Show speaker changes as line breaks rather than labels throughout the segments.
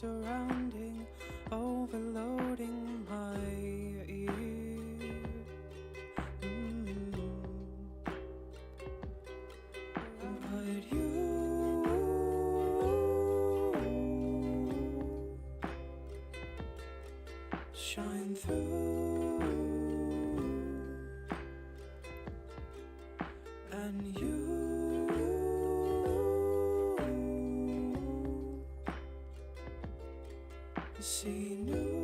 surrounding, overloading my ear. But you shine through, and you see new.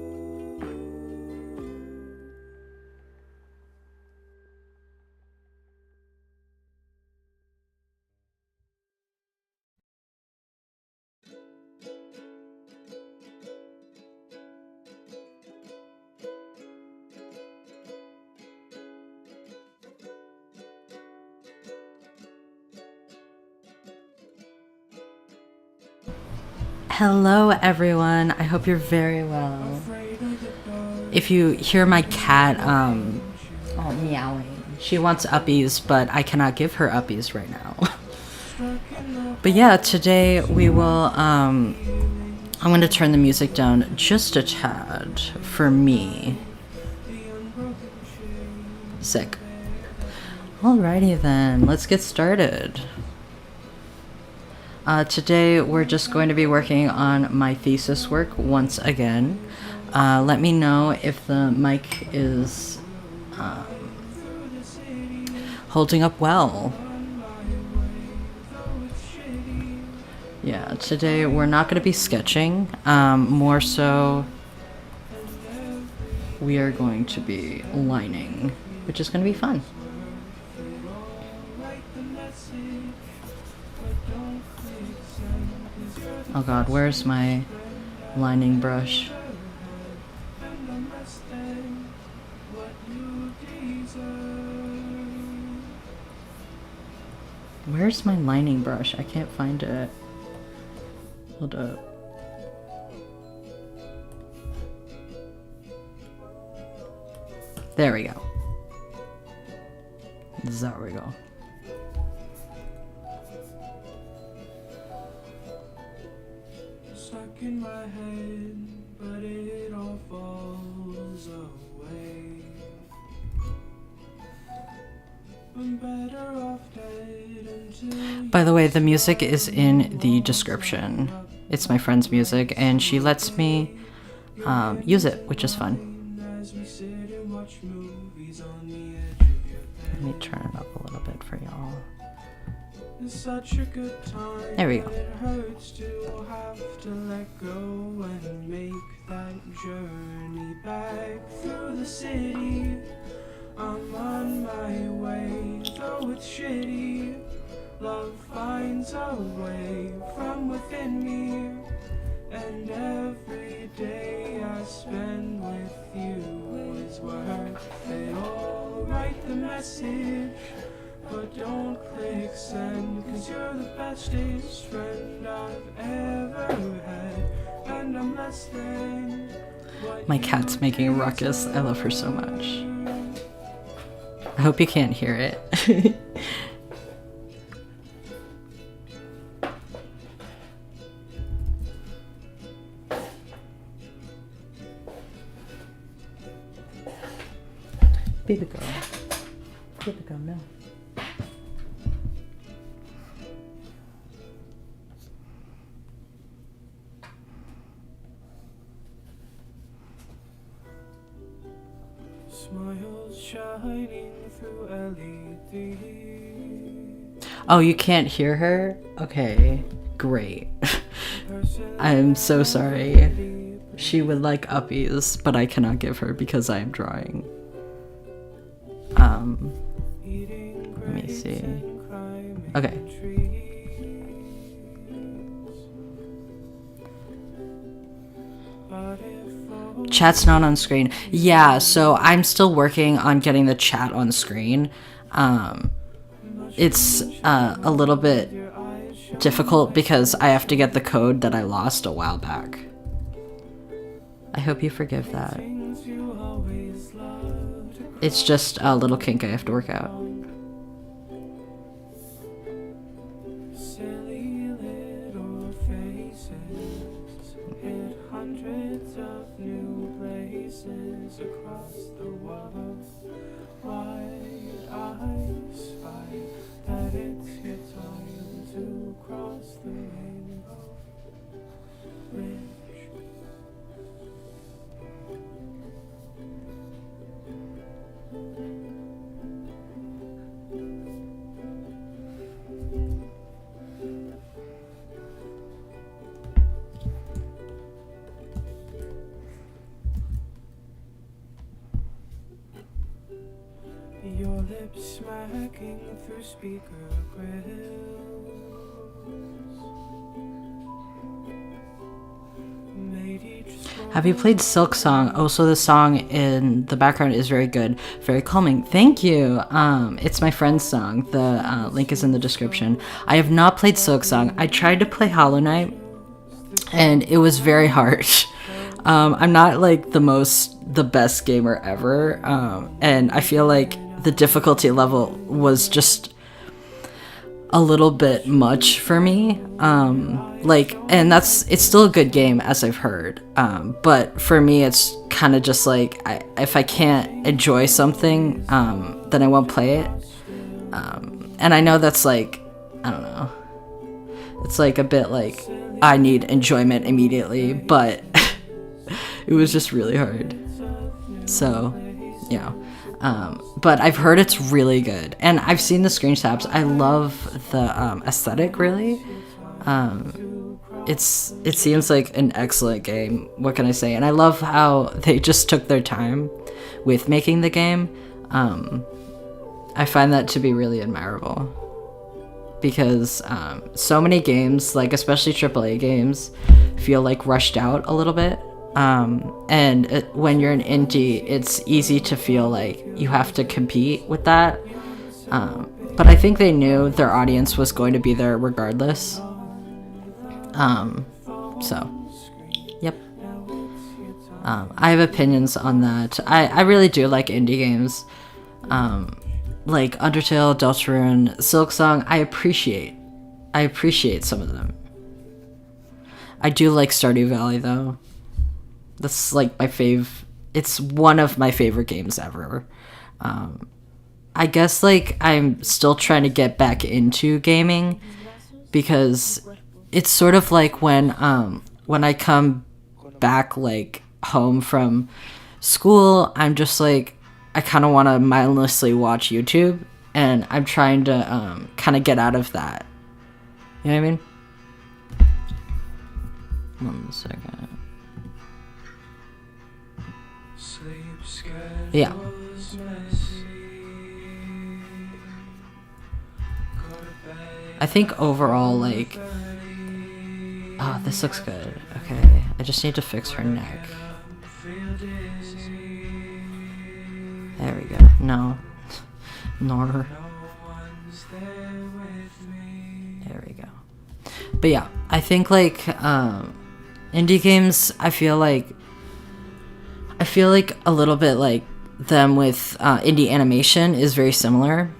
Hello everyone, I hope you're very well. If you hear my cat meowing, she wants uppies, but I cannot give her uppies right now. But yeah, today we will I'm gonna turn the music down just a tad for me. Sick. Alrighty then, let's get started. Today we're just going to be working on my thesis work once again. Let me know if the mic is holding up well. Yeah, today we're not going to be sketching. More so, we are going to be lining, which is going to be fun. Oh god, where's my lining brush? Where's my lining brush? I can't find it. Hold up. There we go. There we go.
Stuck in my head, but it all falls away. I'm better off dead until.
By the way, the music is in the description. It's my friend's music, and she lets me use it, which is fun. Let me turn it up a little bit for y'all.
Such a good time.
There we go.
It hurts to have to let go and make that journey back through the city. I'm on my way, though it's shitty. Love finds a way from within me, and every day I spend with you is worth it all. Write the message, but don't click send, 'cause you're the bestest friend I've ever had, and I'm less than what
My cat's making a ruckus. I love her so much. I hope you can't hear it. Baby girl. Baby girl, no.
smiles shining through LED.
Oh, you can't hear her? Okay, great. I'm so sorry. She would like uppies, but I cannot give her because I am drawing. Let me see. Okay. Chat's not on screen. Yeah, so I'm still working on getting the chat on screen. It's a little bit difficult because I have to get the code that I lost a while back. I hope you forgive that. It's just a little kink I have to work out.
Silly little faces hidden hundreds of new places across the world. Wide eyes spy that it's your time to cross the rainbow bridge. Your lips smacking through speaker grills made each scroll.
Have you played Silk Song? Oh, so the song in the background is very good, very calming. Thank you. It's my friend's song. The link is in the description. I have not played Silk Song. I tried to play Hollow Knight, and it was very hard. I'm not like the best gamer ever, and I feel like the difficulty level was just a little bit much for me. And it's still a good game, as I've heard. But for me, it's kind of just like, if I can't enjoy something, then I won't play it. And I know that's like, I don't know. It's like a bit like, I need enjoyment immediately, but it was just really hard. So, yeah. But I've heard it's really good, and I've seen the screenshots. I love the aesthetic, really. It seems like an excellent game. What can I say? And I love how they just took their time with making the game. I find that to be really admirable, because so many games, like especially AAA games, feel like rushed out a little bit. When you're an indie, it's easy to feel like you have to compete with that. But I think they knew their audience was going to be there regardless. So, yep. I have opinions on that. I really do like indie games. Like Undertale, Deltarune, Silksong, I appreciate some of them. I do like Stardew Valley, though. That's like it's one of my favorite games ever. I guess like I'm still trying to get back into gaming, because it's sort of like when I come back like home from school, I'm just like, I kind of want to mindlessly watch YouTube, and I'm trying to kind of get out of that. You know what I mean? 1 second. Yeah. I think overall, like, oh, this looks good. Okay, I just need to fix her neck. There we go. No. Nor. There we go. But yeah, I think like indie games, I feel like a little bit like them with indie animation is very similar,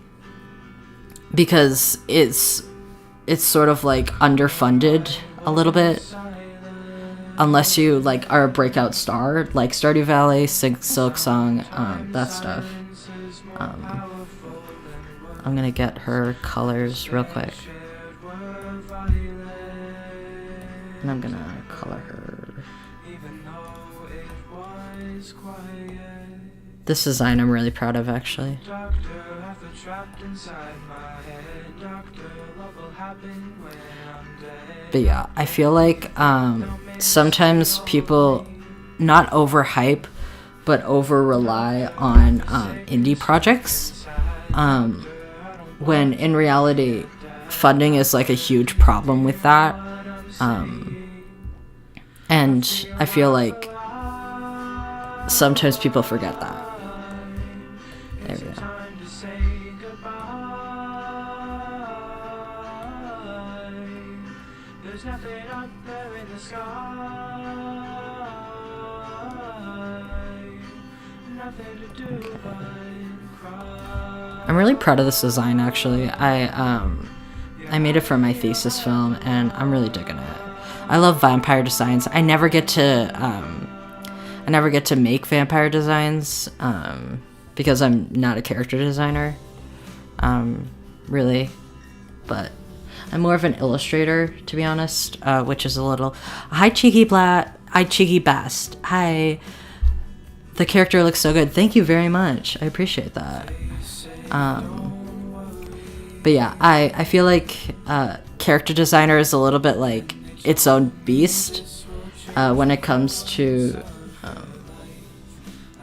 because it's sort of like underfunded a little bit, unless you like are a breakout star like Stardew Valley, Silksong, that stuff. I'm gonna get her colors real quick, and I'm gonna color her. This design I'm really proud of, actually. But yeah, I feel like sometimes people not overhype, but over rely on indie projects, when in reality funding is like a huge problem with that. And I feel like sometimes people forget that. There we go. I'm really proud of this design, actually. I made it for my thesis film, and I'm really digging it. I love vampire designs. I never get to make vampire designs because I'm not a character designer, really, but I'm more of an illustrator, to be honest, which is a little... Hi, Cheeky Bast. Hi. The character looks so good. Thank you very much. I appreciate that. But yeah, I feel like character designer is a little bit like its own beast when it comes to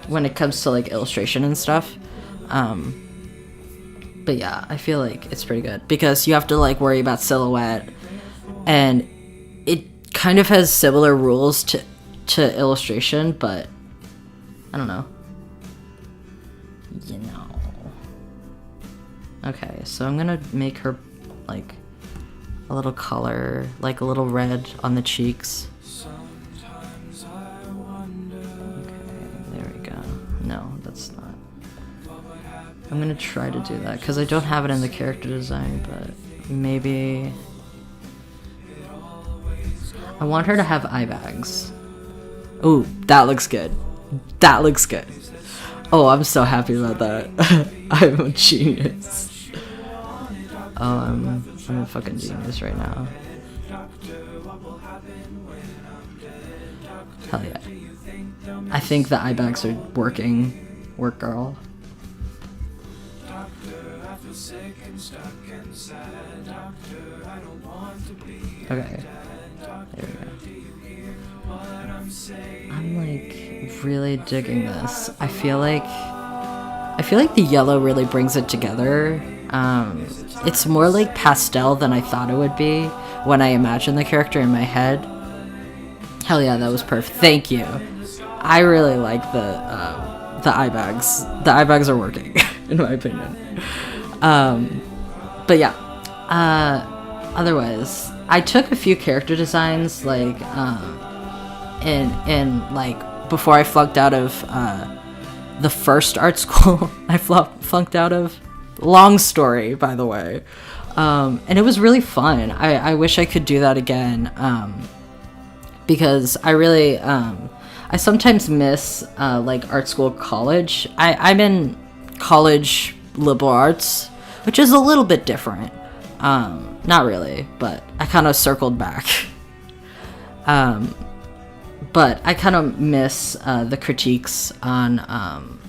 like illustration and stuff. But yeah, I feel like it's pretty good because you have to like worry about silhouette, and it kind of has similar rules to illustration, but I don't know. You know. Okay, so I'm gonna make her like a little color, like a little red on the cheeks. Okay, there we go. No, that's not. I'm gonna try to do that because I don't have it in the character design, but maybe I want her to have eye bags. Ooh, that looks good. That looks good. Oh, I'm so happy about that. I'm a genius. Oh, I'm a fucking genius right now. Hell yeah. I think the eye bags are working. Work, girl. Okay. There we go. I'm like really digging this. I feel like the yellow really brings it together. It's more like pastel than I thought it would be when I imagined the character in my head. Hell yeah, that was perfect. Thank you. I really like the eye bags. The eye bags are working, in my opinion. But yeah. Otherwise, I took a few character designs like in like before I flunked out of the first art school I flunked out of. Long story, by the way. And it was really fun. I wish I could do that again, because I really I sometimes miss like art school college. I'm in college liberal arts, which is a little bit different. Not really, but I kind of circled back. But I kind of miss the critiques on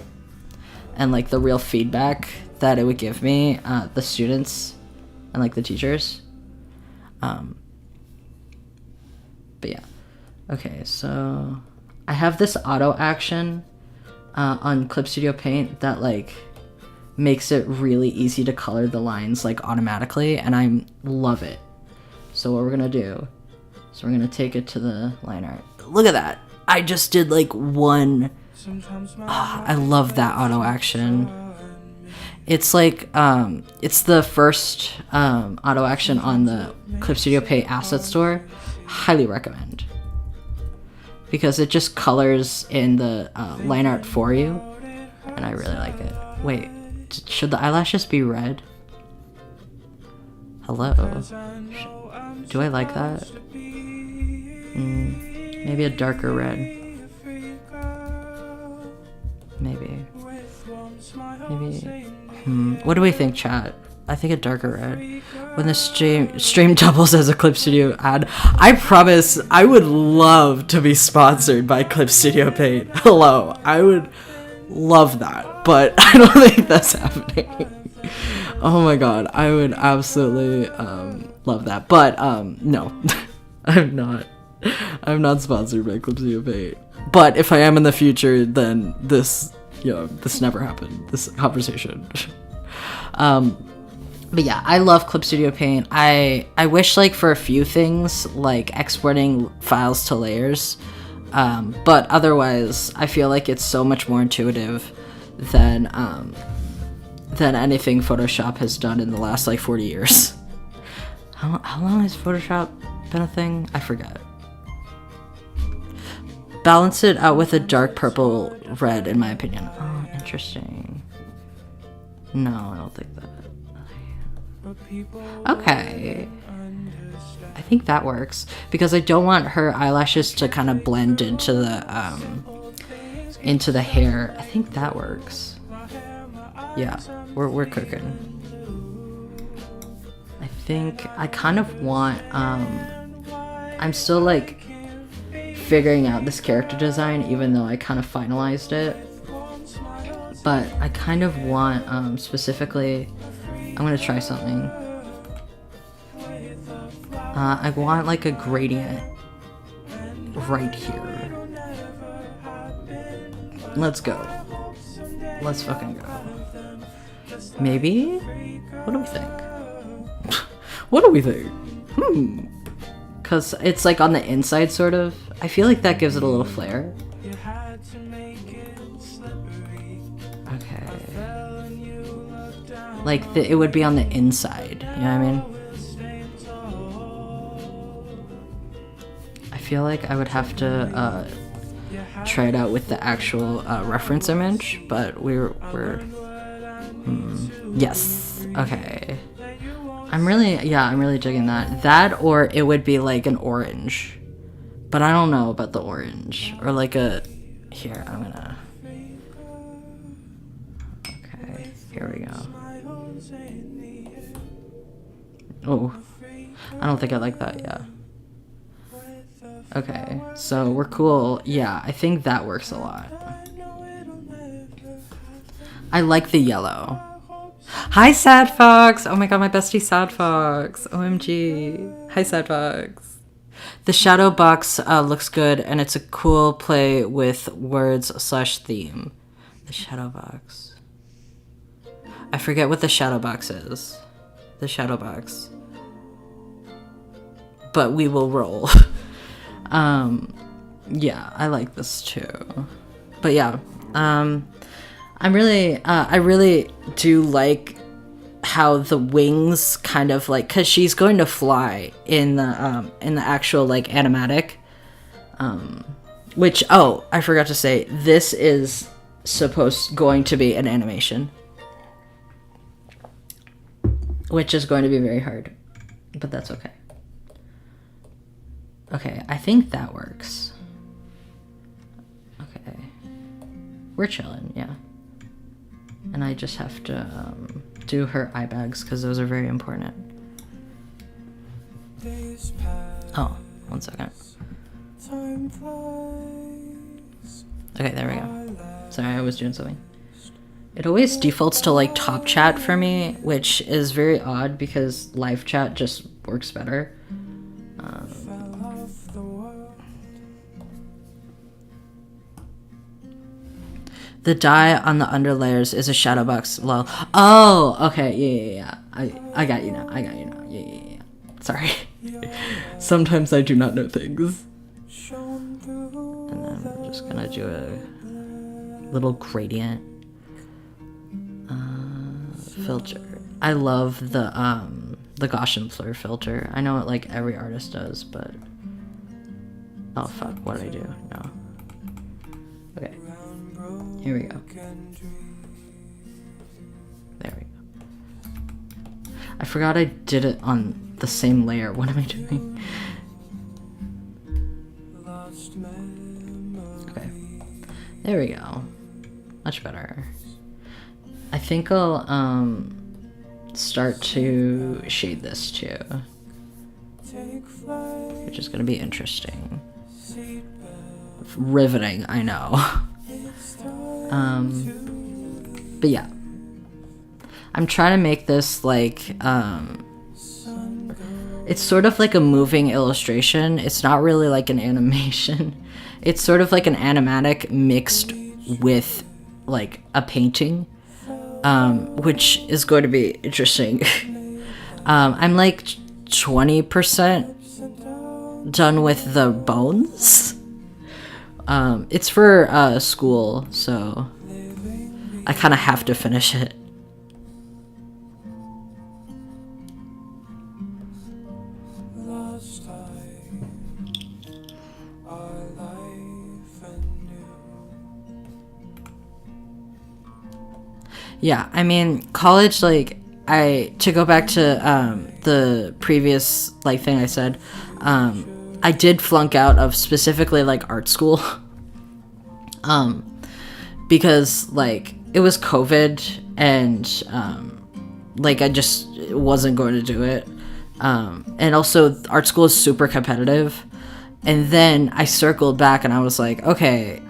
and like the real feedback that it would give me, the students and like the teachers. But yeah. Okay, so I have this auto action on Clip Studio Paint that like makes it really easy to color the lines like automatically, and I love it. So what we're gonna do is we're gonna take it to the line art. Look at that! I just did like one. I love that auto action. It's like it's the first auto action on the Clip Studio Paint asset store. Highly recommend, because it just colors in the line art for you, and I really like it. Wait, should the eyelashes be red? Hello? Do I like that? Maybe a darker red. Maybe. What do we think, chat? I think a darker red. When the stream doubles as a Clip Studio ad. I promise I would love to be sponsored by Clip Studio Paint. Hello. I would love that, but I don't think that's happening. Oh my god. I would absolutely love that. But no. I'm not sponsored by Clip Studio Paint. But if I am in the future, then this never happened. This conversation. But yeah, I love Clip Studio Paint. I wish like for a few things like exporting files to layers, but otherwise I feel like it's so much more intuitive than anything Photoshop has done in the last like 40 years. How long has Photoshop been a thing? I forget. Balance it out with a dark purple red, in my opinion. Oh, interesting. No, I don't think that. Okay. I think that works because I don't want her eyelashes to kind of blend into the hair. I think that works. Yeah, we're cooking. I think I kind of want I'm still like figuring out this character design even though I kind of finalized it. But I kind of want specifically I'm gonna try something. I want like a gradient right here. Let's go. Let's fucking go. Maybe? What do we think? What do we think? Because it's like on the inside sort of. I feel like that gives it a little flair. Okay. Like it would be on the inside. You know what I mean? I feel like I would have to try it out with the actual reference image, but we're yes, okay. I'm really digging that. That or it would be like an orange, but I don't know about the orange or like a. Here, I'm gonna. Okay, here we go. Oh, I don't think I like that. Yeah. Okay, so we're cool. Yeah, I think that works a lot. I like the yellow. Hi, Sad Fox! Oh my god, my bestie Sad Fox. OMG. Hi, Sad Fox. The shadow box looks good, and it's a cool play with words/theme. The shadow box. I forget what the shadow box is. The shadow box. But we will roll. Yeah, I like this too. But yeah, I really do like how the wings kind of like, cause she's going to fly in the actual like animatic, which, oh, I forgot to say, this is going to be an animation, which is going to be very hard, but that's okay. Okay, I think that works. Okay. We're chilling, yeah. And I just have to do her eye bags because those are very important. Oh, 1 second. Okay, there we go. Sorry, I was doing something. It always defaults to like top chat for me, which is very odd because live chat just works better. The dye on the underlayers is a shadow box. Lol. Oh, okay. Yeah. I got you now. Yeah. Sorry. Sometimes I do not know things. And then we're just gonna do a little gradient filter. I love the Gaussian blur filter. I know it like every artist does, but oh fuck, what did I do? No. Okay. Here we go. There we go. I forgot I did it on the same layer. What am I doing? Okay. There we go. Much better. I think I'll start to shade this too, which is gonna be interesting. Riveting, I know. But yeah, I'm trying to make this like it's sort of like a moving illustration. It's not really like an animation. It's sort of like an animatic mixed with like a painting, which is going to be interesting. I'm like 20% done with the bones. It's for school, so I kind of have to finish it. Yeah, I mean, college, like, to go back to the previous like thing I said, I did flunk out of specifically like art school, because like it was COVID and like I just wasn't going to do it, and also art school is super competitive. And then I circled back and I was like, okay,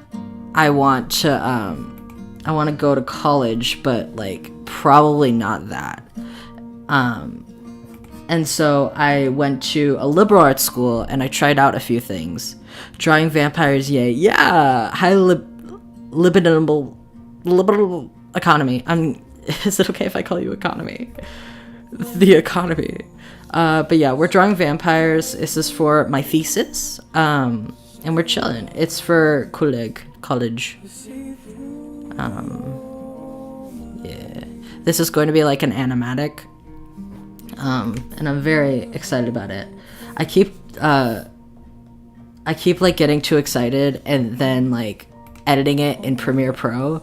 I want to go to college, but like probably not that. And so I went to a liberal arts school and I tried out a few things. Drawing vampires, yay. Yeah, high liberal economy. Is it okay if I call you economy? The economy. But yeah, we're drawing vampires. This is for my thesis. And we're chilling. It's for college. Yeah. This is going to be like an animatic. And I'm very excited about it. I keep like getting too excited and then like editing it in Premiere Pro,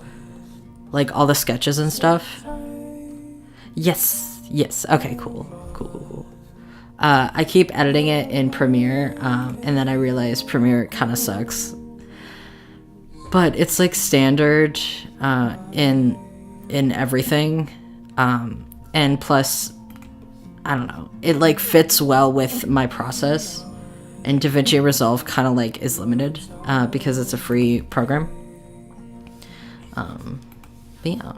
like all the sketches and stuff. Yes. Okay, cool. I keep editing it in Premiere, and then I realize Premiere kind of sucks. But it's like standard in everything, and plus, I don't know, it like fits well with my process. And DaVinci Resolve kind of like is limited because it's a free program. But yeah.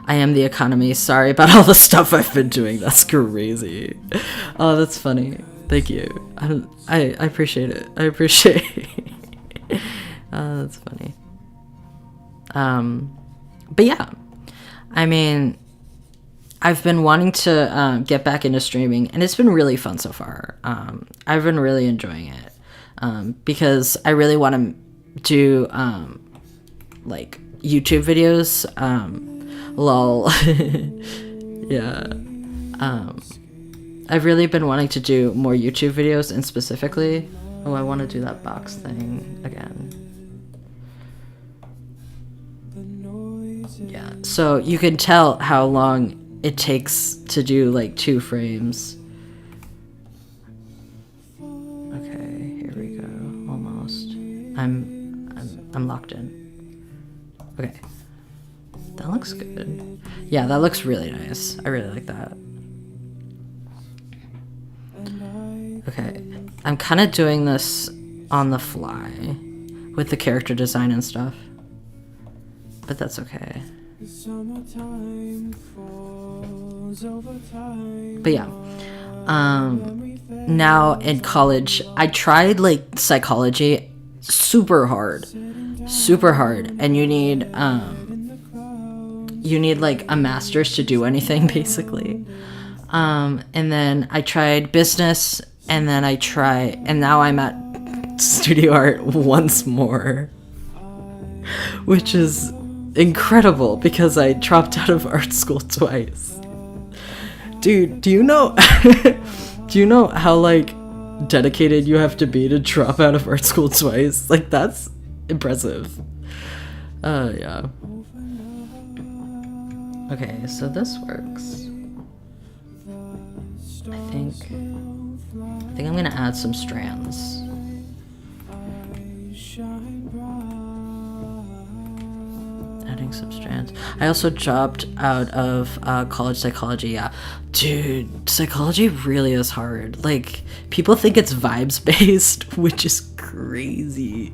I am the economy. Sorry about all the stuff I've been doing. That's crazy. Oh, that's funny. Thank you. I appreciate it. I appreciate it. That's funny. But yeah. I mean, I've been wanting to get back into streaming, and it's been really fun so far. I've been really enjoying it because I really want to do like YouTube videos. Lol. Yeah. I've really been wanting to do more YouTube videos, and specifically, I want to do that box thing again. Yeah, so you can tell how long it takes to do like 2 frames. Okay, here we go. Almost. I'm locked in. Okay. That looks good. Yeah, that looks really nice. I really like that. Okay. I'm kind of doing this on the fly with the character design and stuff. But that's okay. But yeah. Now in college, I tried like psychology super hard. And you need like a master's to do anything basically. And then I tried business, and then and now I'm at studio art once more, which is incredible because I dropped out of art school twice. Dude, do you know how like dedicated you have to be to drop out of art school twice? Like, that's impressive. Yeah. Okay, so this works. I think I'm gonna add some strands. Adding some strands. I also dropped out of college psychology. Yeah, dude, psychology really is hard. Like, people think it's vibes based, which is crazy.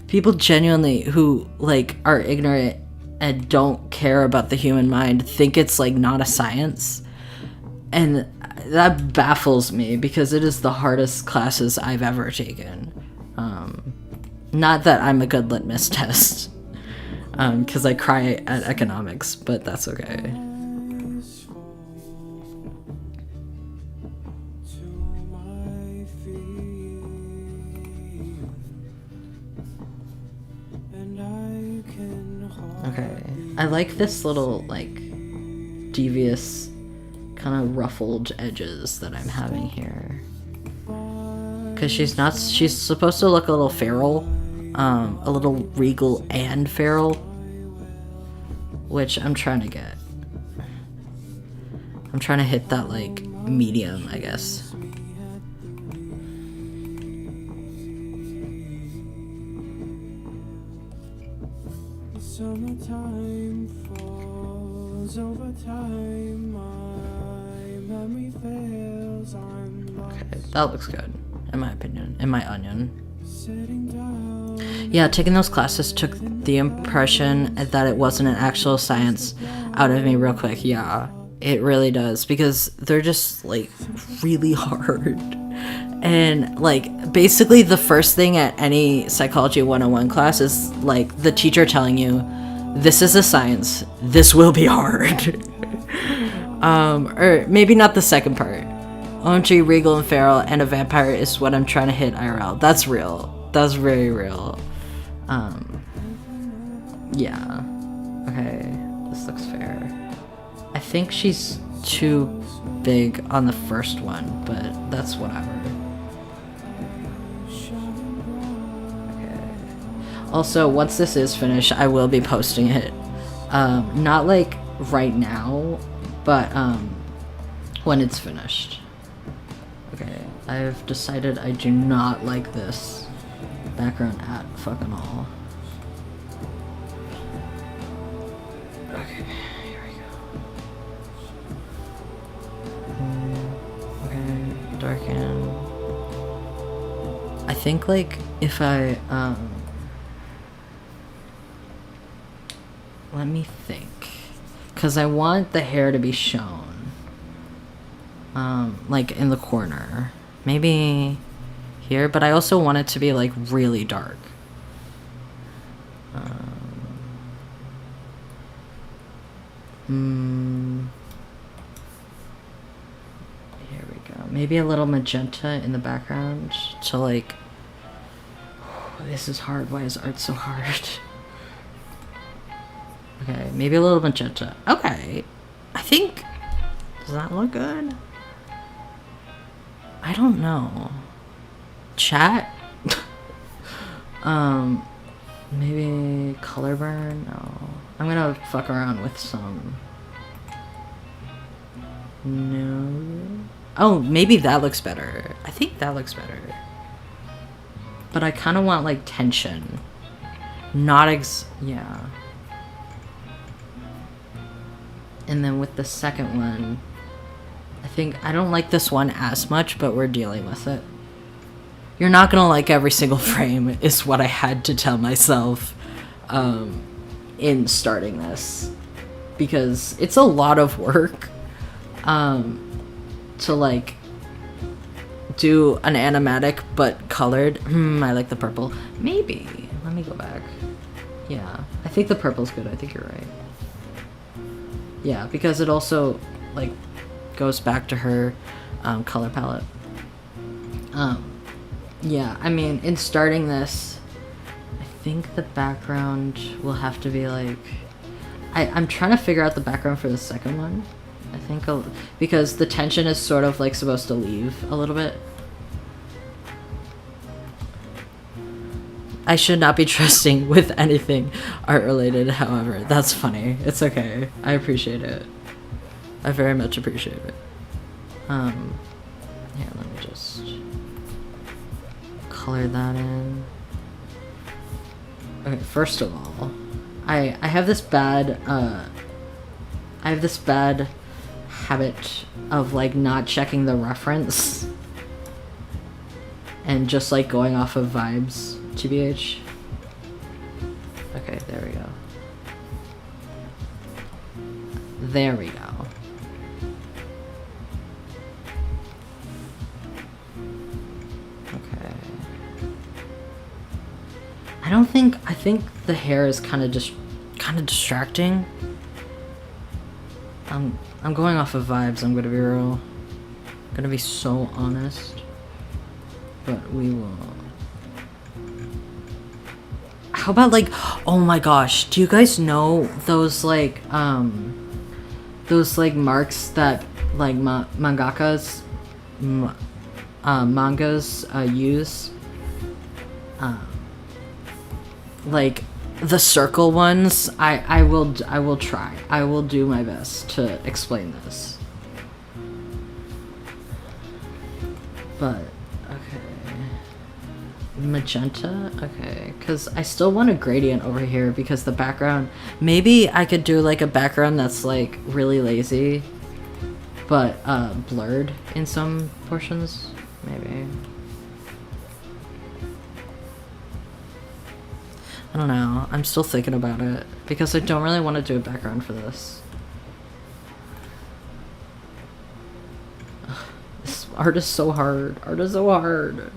People genuinely who like are ignorant and don't care about the human mind think it's like not a science, and that baffles me because it is the hardest classes I've ever taken. Not that I'm a good litmus test, because I cry at economics, but that's okay. Okay, I like this little like devious kind of ruffled edges that I'm having here, because she's supposed to look a little feral, a little regal and feral, which I'm trying to get. I'm trying to hit that like medium, I guess.
Summertime falls over time, my memory fails, I'm lost.
Okay, that looks good, in my opinion, in my onion.
Sitting down,
Yeah, taking those classes took the impression that it wasn't an actual science out of me real quick. Yeah, it really does, because they're just like really hard. And like basically the first thing at any psychology 101 class is like the teacher telling you, this is a science, this will be hard. Or maybe not the second part. OMG, Regal and Feral and a vampire is what I'm trying to hit IRL. That's real. That's very real. Yeah. Okay, this looks fair. I think she's too big on the first one, but that's whatever. Also, once this is finished, I will be posting it. Not like right now, but when it's finished. Okay, I've decided I do not like this background at fucking all. Okay, here we go. Okay, darken. I think like if I let me think, because I want the hair to be shown, like in the corner, maybe here, but I also want it to be like really dark. Here we go. Maybe a little magenta in the background to like. This is hard. Why is art so hard? Okay, maybe a little magenta. Okay. I think... Does that look good? I don't know. Chat? Maybe color burn? No. I'm gonna fuck around with some... No. Oh, maybe that looks better. I think that looks better. But I kind of want like tension. Not yeah. And then with the second one, I think I don't like this one as much, but we're dealing with it. You're not gonna like every single frame is what I had to tell myself in starting this, because it's a lot of work to like do an animatic but colored. I like the purple. Maybe. Let me go back. Yeah, I think the purple's good. I think you're right. Yeah, because it also like goes back to her color palette. Yeah, I mean, in starting this, I think the background will have to be like... I'm trying to figure out the background for the second one. I think because the tension is sort of like supposed to leave a little bit. I should not be trusting with anything art related, however. That's funny. It's okay. I appreciate it. I very much appreciate it. Here, let me just color that in. Okay, first of all, I have this bad habit of like not checking the reference and just like going off of vibes, TBH. Okay, there we go. There we go. Okay. I think the hair is kind of distracting. I'm going off of vibes, I'm gonna be real. I'm gonna be so honest. But we will. How about like, oh my gosh, do you guys know those like marks that like mangas use? Like the circle ones. I will try. I will do my best to explain this. But okay. Magenta? Okay, because I still want a gradient over here because the background, maybe I could do like a background that's like really lazy but blurred in some portions, maybe. I don't know, I'm still thinking about it because I don't really want to do a background for this. Ugh, this art is so hard. Art is so hard.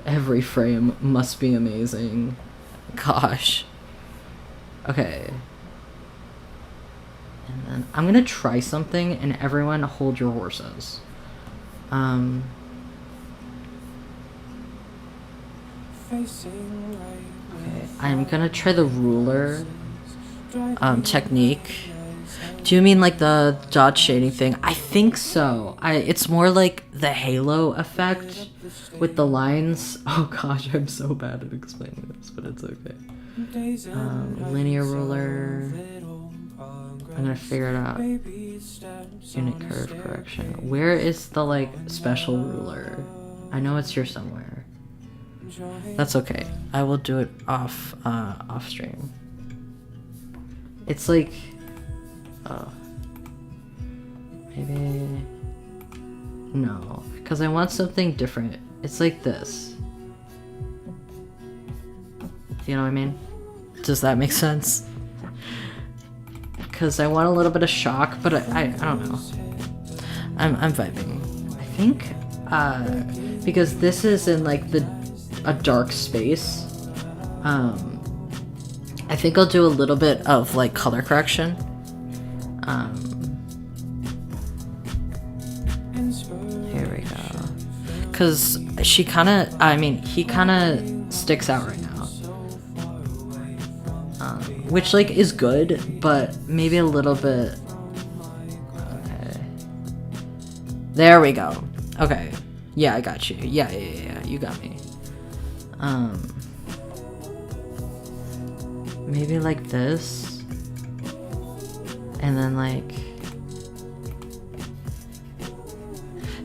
Every frame must be amazing. Gosh. Okay. And then I'm gonna try something, and everyone hold your horses. Okay. I'm gonna try the ruler technique. Do you mean like the dot shading thing? I think so. It's more like the halo effect with the lines. Oh gosh, I'm so bad at explaining this, but it's okay. Linear ruler. I'm gonna figure it out. Unit curve correction. Where is the like special ruler? I know it's here somewhere. That's okay. I will do it off stream. It's like, maybe no, because I want something different. It's like this. You know what I mean? Does that make sense? Because I want a little bit of shock, but I don't know. I'm vibing. I think because this is in like a dark space. I think I'll do a little bit of like color correction. Here we go. Because he kind of sticks out right now. Which like is good, but maybe a little bit. Okay. There we go. Okay. Yeah, I got you. Yeah, you got me. Maybe like this. And then like,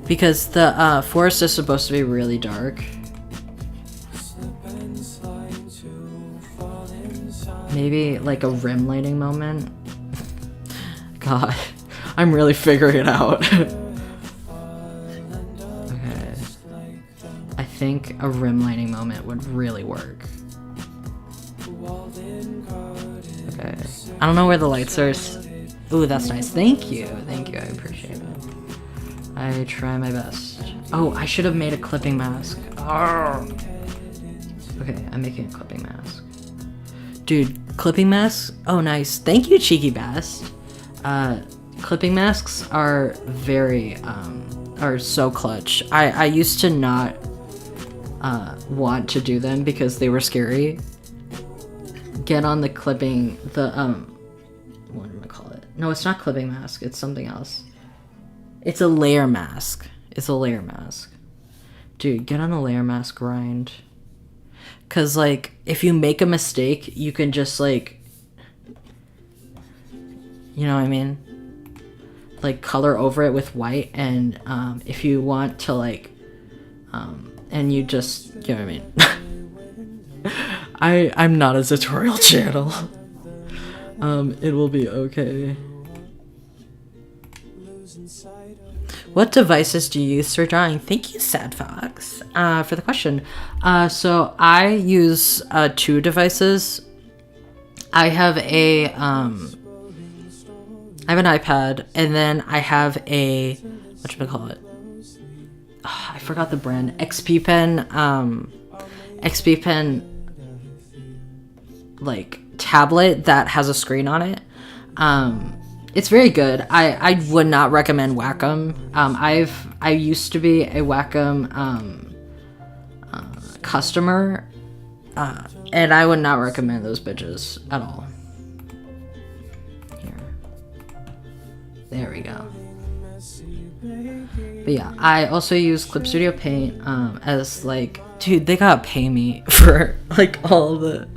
because the forest is supposed to be really dark. Maybe like a rim lighting moment. God, I'm really figuring it out. Okay. I think a rim lighting moment would really work. Okay. I don't know where the lights are. Ooh, that's nice. Thank you. Thank you. I appreciate it. I try my best. Oh, I should have made a clipping mask. Oh. Okay, I'm making a clipping mask. Dude, clipping masks? Oh, nice. Thank you, Cheeky Bass. Clipping masks are very, are so clutch. I used to not want to do them because they were scary. Get on the clipping, what am I call it? No, it's not clipping mask. It's something else. It's a layer mask. It's a layer mask. Dude, get on the layer mask grind. Cause like, if you make a mistake, you can just like, you know what I mean? Like color over it with white, and if you want to like, and you just, you know what I mean? I'm not a tutorial channel. It will be okay. What devices do you use for drawing? Thank you, Sad Fox, for the question. So I use 2 devices. I have a I have an iPad, and then I have a, whatchamacallit? Oh, I forgot the brand. XP Pen, XP Pen, like, tablet that has a screen on it. It's very good. I would not recommend Wacom. I used to be a Wacom customer, and I would not recommend those bitches at all. Here. There we go. But yeah, I also use Clip Studio Paint as like, dude, they gotta pay me for like all the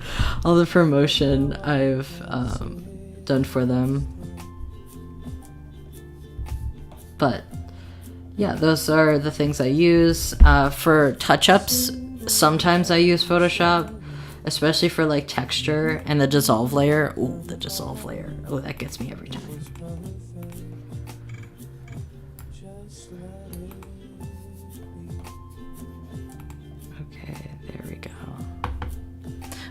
promotion I've done for them. But yeah, those are the things I use. For touch-ups, sometimes I use Photoshop, especially for like texture and the dissolve layer. Ooh, the dissolve layer. Oh, that gets me every time. Okay, there we go.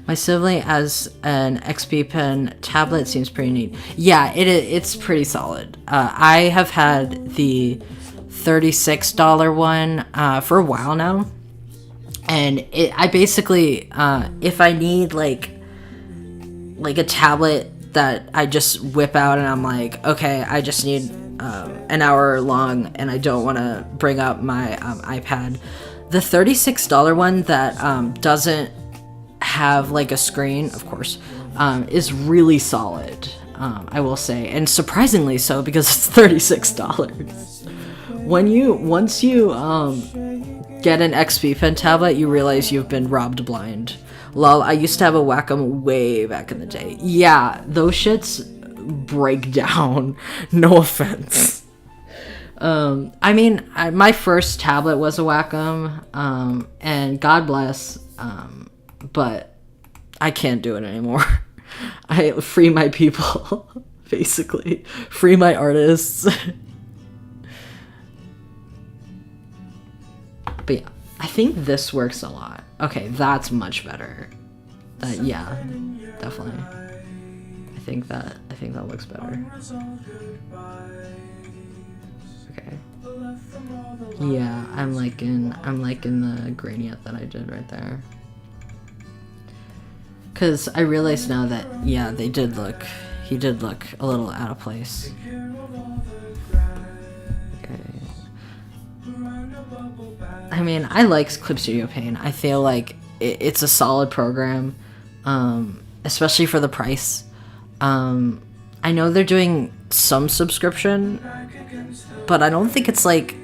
My sibling as an XP Pen tablet seems pretty neat. Yeah, it's pretty solid. I have had the $36 one for a while now, and I basically if I need like a tablet that I just whip out and I'm like, okay, I just need an hour long and I don't want to bring up my iPad, the $36 one that doesn't have like a screen, of course, is really solid, I will say, and surprisingly so, because it's $36. Once you get an XP Pen tablet, you realize you've been robbed blind. Lol, I used to have a Wacom way back in the day. Yeah, those shits break down. No offense. I mean, my first tablet was a Wacom, and God bless, but I can't do it anymore. I free my people, basically. Free my artists. But yeah, I think this works a lot. Okay, that's much better. Yeah, definitely. I think that looks better. Okay. Yeah, I'm liking the gradient that I did right there. Cause I realize now that he did look a little out of place. I mean, I like Clip Studio Paint. I feel like it's a solid program, especially for the price. I know they're doing some subscription, but I don't think it's like...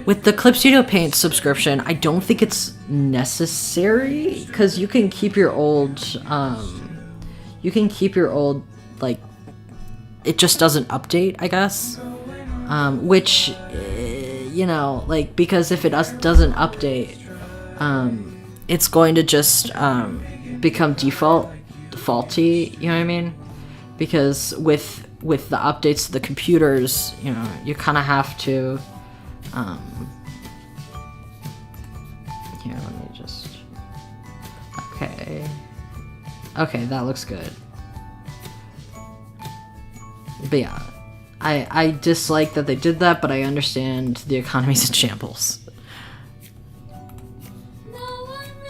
With the Clip Studio Paint subscription, I don't think it's necessary, because you can keep your old, like, it just doesn't update, I guess, which... you know, like, because if it doesn't update, it's going to just become defaulty, you know what I mean? Because with the updates to the computers, you know, you kind of have to here, let me just... Okay, that looks good. But yeah, I dislike that they did that, but I understand the economy's in shambles.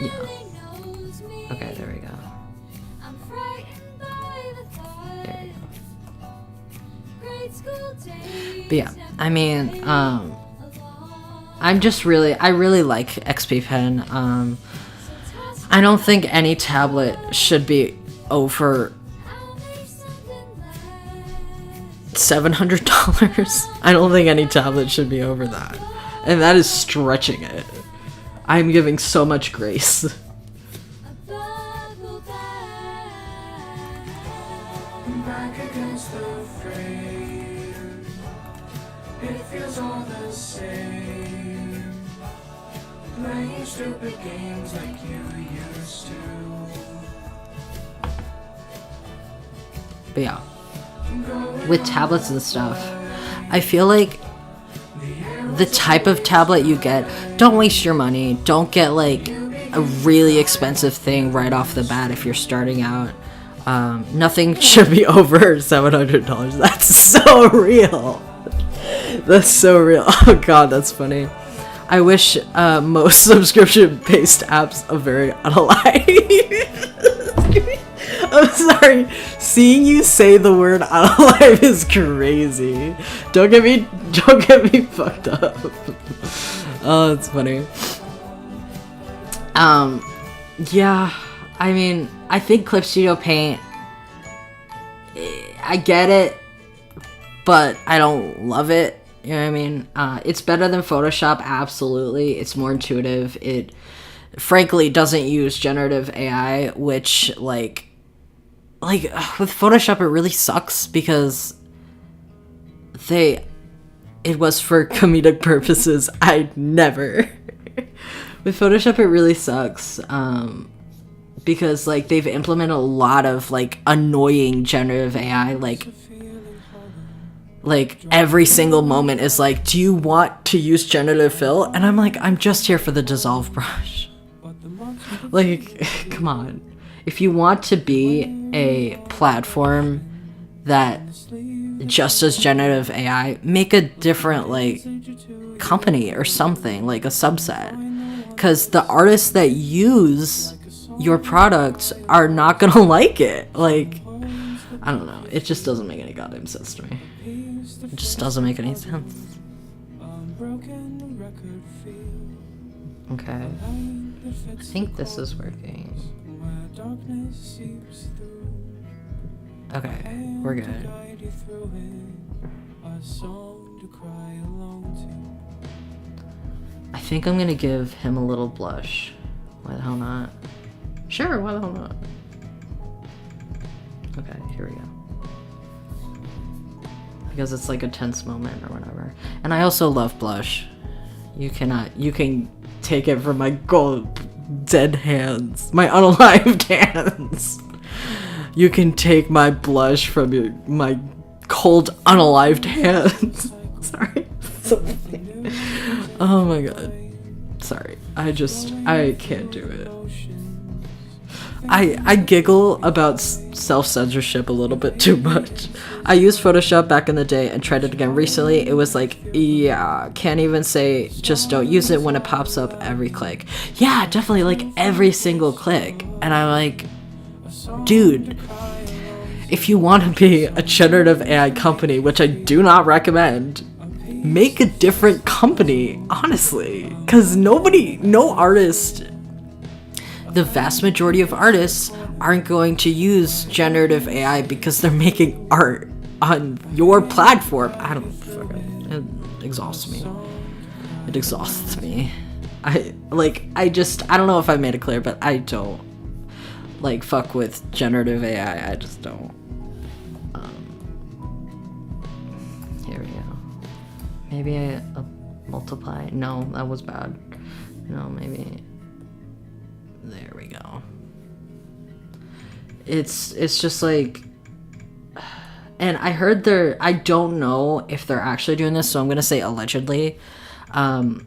Yeah. Okay, there we go. There we go. But yeah, I mean, I really like XP Pen. I don't think any tablet should be over $700. I don't think any tablet should be over that. And that is stretching it. I'm giving so much grace.
Back against the frame, it feels all the same. Playing stupid games like you used to.
But yeah, with tablets and stuff, I feel like the type of tablet you get, don't waste your money. Don't get like a really expensive thing right off the bat if you're starting out. Nothing should be over $700. That's so real. That's so real. Oh god, that's funny. I wish most subscription-based apps are very unalive. I'm sorry. Seeing you say the word unalive is crazy. Don't get me fucked up. Oh, that's funny. Yeah, I mean, I think Clip Studio Paint, I get it, but I don't love it. You know what I mean? It's better than Photoshop, absolutely. It's more intuitive. It, frankly, doesn't use generative AI, which, like with Photoshop, it really sucks because it was for comedic purposes, I'd never. With Photoshop, it really sucks. Because like they've implemented a lot of like annoying generative AI, like every single moment is like, do you want to use generative fill? And I'm like, I'm just here for the dissolve brush. Like, come on. If you want to be a platform that just does generative AI, make a different like company or something, like a subset. Because the artists that use your products are not gonna like it. Like, I don't know. It just doesn't make any goddamn sense to me. It just doesn't make any sense. Okay. I think this is working. Okay, we're good. I think I'm gonna give him a little blush. Why the hell not? Sure, why the hell not? Okay, here we go. Because it's like a tense moment or whatever. And I also love blush. You can take it from my dead hands. My unalived hands. You can take my blush from my cold unalived hands. Sorry. So funny. Oh my god. Sorry. I can't do it. I giggle about self-censorship a little bit too much. I used Photoshop back in the day and tried it again recently. It was like, yeah, can't even say just don't use it when it pops up every click. Yeah, definitely, like every single click. And I'm like, dude, if you want to be a generative AI company, which I do not recommend, make a different company, honestly. Because no artist... The vast majority of artists aren't going to use generative AI because they're making art on your platform. I don't fucking... It exhausts me. It exhausts me. I don't know if I made it clear, but I don't, like, fuck with generative AI. I just don't. Here we go. Maybe a multiply. No, that was bad. No, maybe... There we go. It's just like, and I heard I don't know if they're actually doing this, so I'm gonna say allegedly. I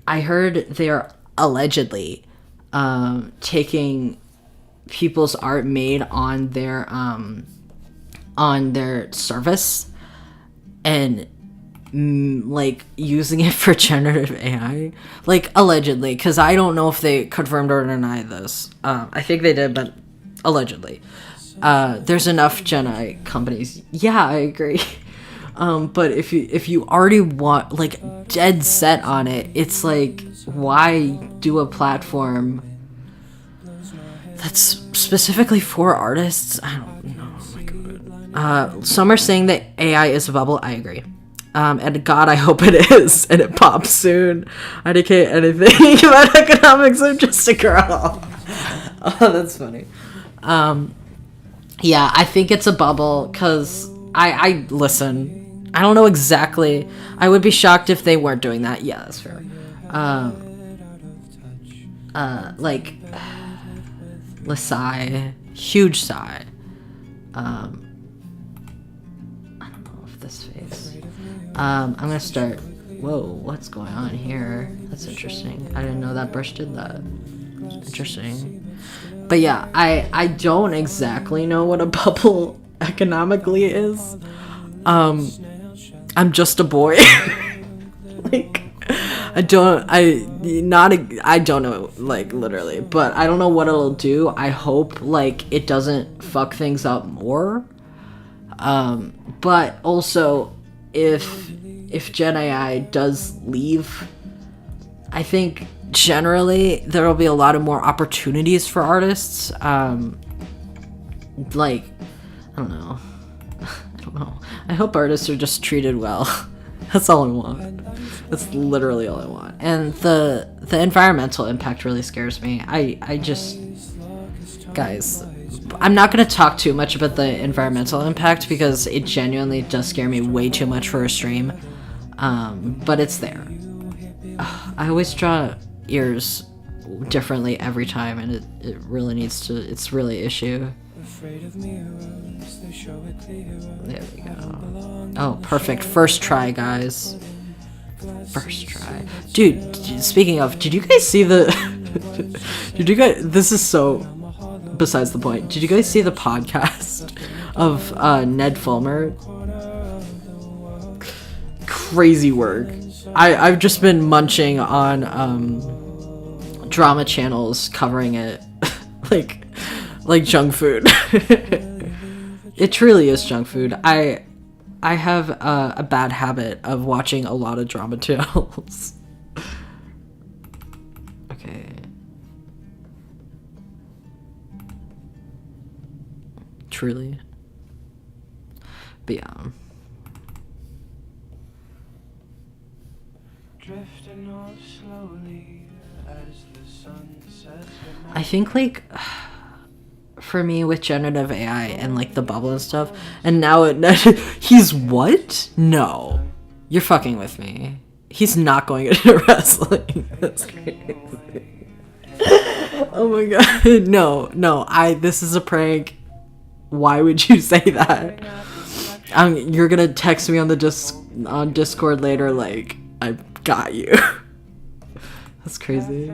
heard they're allegedly taking people's art made on their service and like using it for generative AI, like allegedly, because I don't know if they confirmed or denied this. I think they did, but allegedly. There's enough Gen AI companies. Yeah, I agree. But if you already want, like, dead set on it, it's like, why do a platform that's specifically for artists? I don't know. Oh my god. Some are saying that AI is a bubble. I agree. And God, I hope it is, and it pops soon. I don't care anything about economics. I'm just a girl. Oh, that's funny. Yeah, I think it's a bubble, because I listen. I don't know exactly. I would be shocked if they weren't doing that. Yeah, that's fair. Like, Lasai, huge sigh. I don't know if this face. I'm gonna start. Whoa, what's going on here? That's interesting. I didn't know that brush did that. Interesting. But yeah, I don't exactly know what a bubble economically is. I'm just a boy. Like, I don't know, like, literally, but I don't know what it'll do. I hope, like, it doesn't fuck things up more. But also, if Gen AI does leave, I think generally there will be a lot of more opportunities for artists. Like, I don't know. I hope artists are just treated well. That's all I want. That's literally all I want. And the environmental impact really scares me. I just, guys, I'm not going to talk too much about the environmental impact because it genuinely does scare me way too much for a stream. but it's there. I always draw ears differently every time, and it really needs to. It's really an issue. There we go. Oh, perfect. First try, guys. First try. Dude, speaking of, did you guys see the... This is so besides the point. Did you guys see the podcast of Ned Fulmer? Crazy work. I've just been munching on drama channels covering it like junk food. It truly is junk food. I have a bad habit of watching a lot of drama channels. Okay. Truly. But yeah.
Drifting off slowly as the sun sets.
I think like for me with generative AI and like the bubble and stuff, and now he's what? No, you're fucking with me. He's not going into wrestling. That's crazy. Oh my god, no. This is a prank. Why would you say that? You're gonna text me on the on Discord later. Like I got you. That's crazy.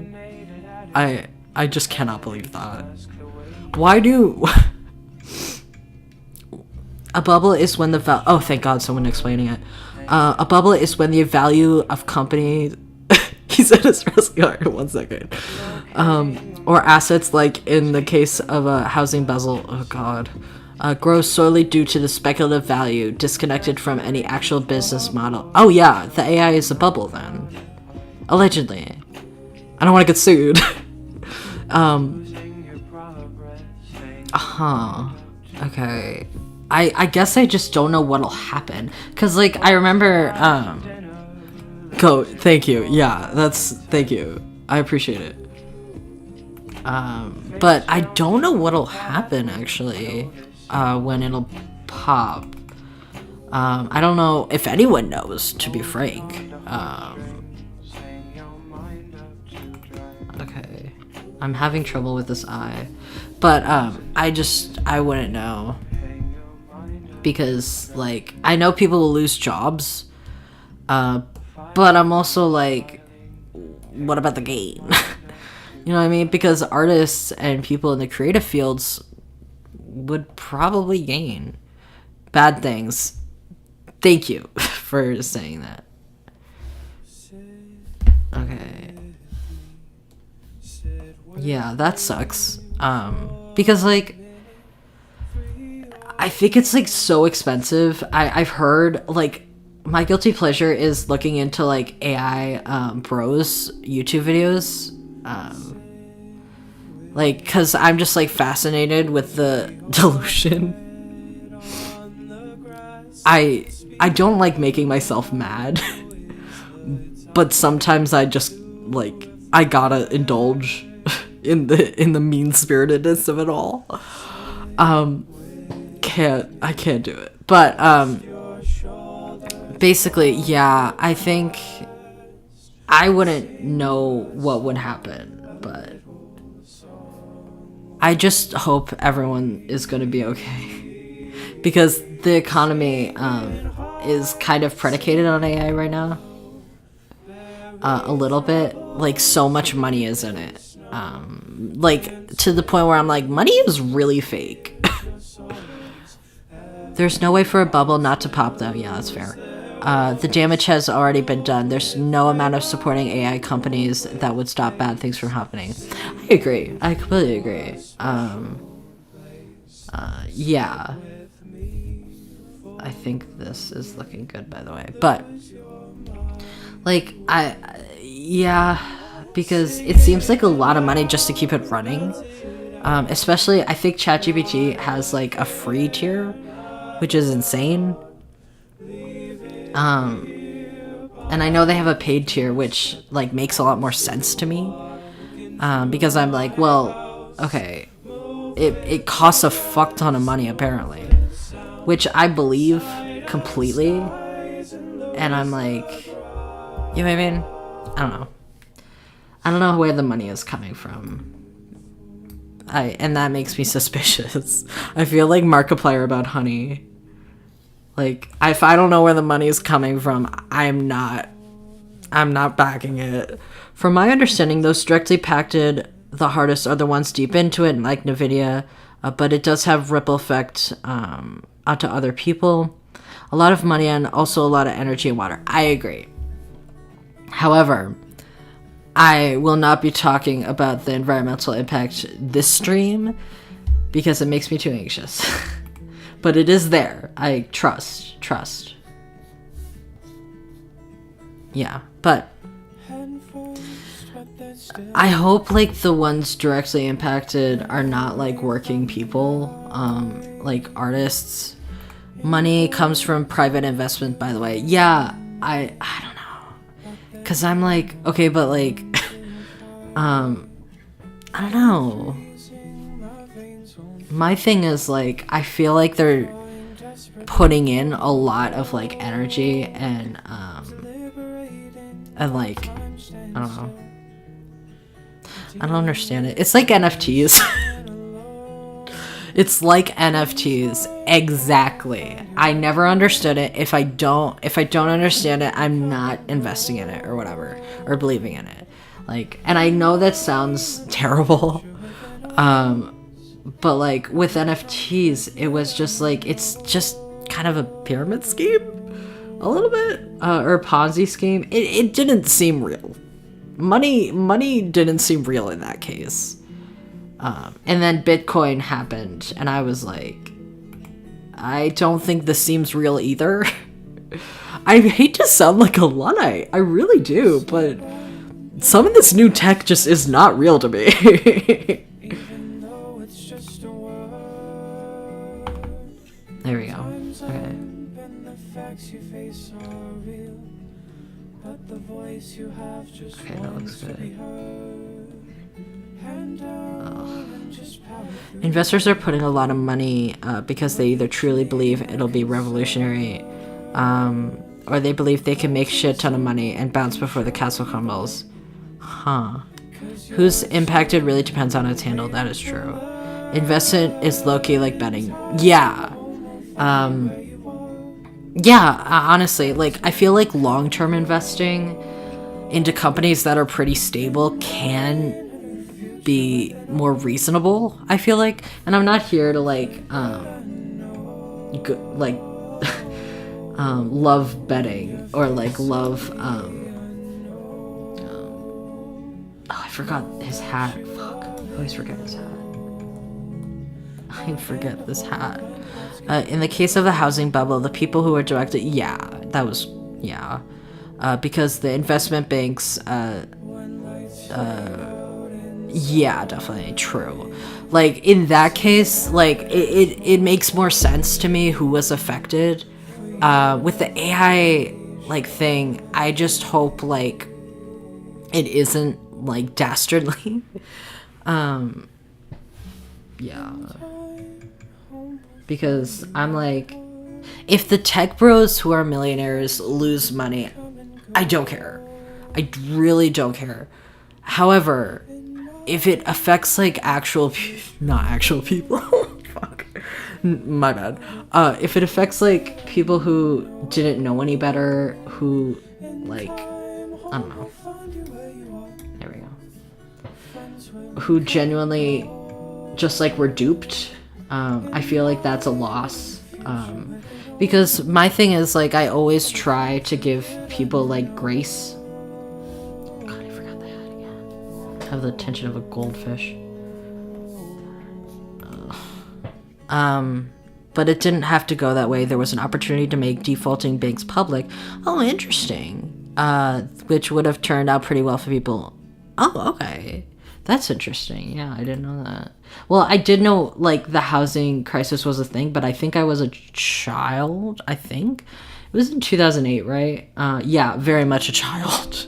I just cannot believe that. Why do... A bubble is when the oh, thank God, someone explaining it. A bubble is when the value of company... He said it's wrestling hard. 1 second. Or assets, like in the case of a housing bezel. Oh God. Grows solely due to the speculative value, disconnected from any actual business model. Oh yeah, the AI is a bubble then. Allegedly. I don't want to get sued. Okay. I guess I just don't know what'll happen. Cause like I remember thank you. Yeah, thank you. I appreciate it. But I don't know what'll happen actually when it'll pop. I don't know if anyone knows, to be frank. Okay. I'm having trouble with this eye. But I wouldn't know. Because like I know people will lose jobs. But I'm also like, what about the gain? You know what I mean? Because artists and people in the creative fields would probably gain bad things. Thank you for saying that. Okay. Yeah, that sucks. Because like I think it's like so expensive. I've heard like my guilty pleasure is looking into like AI bros YouTube videos. Like, cause I'm just like fascinated with the delusion. I don't like making myself mad, but sometimes I just like I gotta indulge in the mean spiritedness of it all. I can't do it. But basically, yeah, I think I wouldn't know what would happen, but I just hope everyone is going to be okay. Because the economy is kind of predicated on AI right now. A little bit. Like, so much money is in it. Like, to the point where I'm like, money is really fake. There's no way for a bubble not to pop, though. Yeah, that's fair. The damage has already been done. There's no amount of supporting AI companies that would stop bad things from happening. I agree. I completely agree. Yeah. I think this is looking good, by the way. But, like, yeah, because it seems like a lot of money just to keep it running. Especially, I think ChatGPT has, like, a free tier, which is insane. And I know they have a paid tier, which, like, makes a lot more sense to me. Because I'm like, well, okay, it costs a fuck ton of money, apparently. Which I believe completely. And I'm like, you know what I mean? I don't know. I don't know where the money is coming from. And that makes me suspicious. I feel like Markiplier about honey. Like, if I don't know where the money is coming from, I'm not backing it. From my understanding, those directly impacted the hardest are the ones deep into it, like NVIDIA, but it does have ripple effect onto other people. A lot of money and also a lot of energy and water. I agree. However, I will not be talking about the environmental impact this stream because it makes me too anxious. But it is there. I trust. Yeah, but I hope like the ones directly impacted are not like working people, like artists. Money comes from private investment, by the way. Yeah, I don't know. Cause I'm like, okay, but like, I don't know. My thing is like, I feel like they're putting in a lot of like energy and like, I don't know. I don't understand it. It's like NFTs. It's like NFTs. Exactly. I never understood it. If I don't understand it, I'm not investing in it or whatever, or believing in it. Like, and I know that sounds terrible. But like with NFTs, it was just like, it's just kind of a pyramid scheme a little bit, or a Ponzi scheme. It didn't seem real. Money didn't seem real in that case. And then Bitcoin happened, and I was like, I don't think this seems real either. I hate to sound like a Luddite, I really do, but some of this new tech just is not real to me. There we go. Okay. Okay, that looks good. Investors are putting a lot of money because they either truly believe it'll be revolutionary, or they believe they can make shit ton of money and bounce before the castle crumbles. Huh. Who's impacted really depends on its handle. That is true. Investment is low-key like betting. Yeah. Honestly, like, I feel like long-term investing into companies that are pretty stable can be more reasonable, I feel like. And I'm not here to love betting or like love I forgot his hat. Fuck. I always forget his hat. I forget this hat. In the case of the housing bubble, the people who were directed, because the investment banks, definitely true. Like, in that case, like, it makes more sense to me who was affected. With the AI, like, thing, I just hope, like, it isn't, like, dastardly. Because I'm like, if the tech bros who are millionaires lose money, I don't care. I really don't care. However, if it affects like not actual people, fuck, my bad. If it affects like people who didn't know any better, who like, I don't know. There we go. Who genuinely just like were duped. I feel like that's a loss. Because my thing is like, I always try to give people like grace. God, I forgot the hat again. Have the attention of a goldfish. But it didn't have to go that way. There was an opportunity to make defaulting banks public. Oh, interesting. Which would have turned out pretty well for people. Oh, okay. That's interesting. Yeah, I didn't know that. Well, I did know, like, the housing crisis was a thing, but I think I was a child, I think. It was in 2008, right? Yeah, very much a child.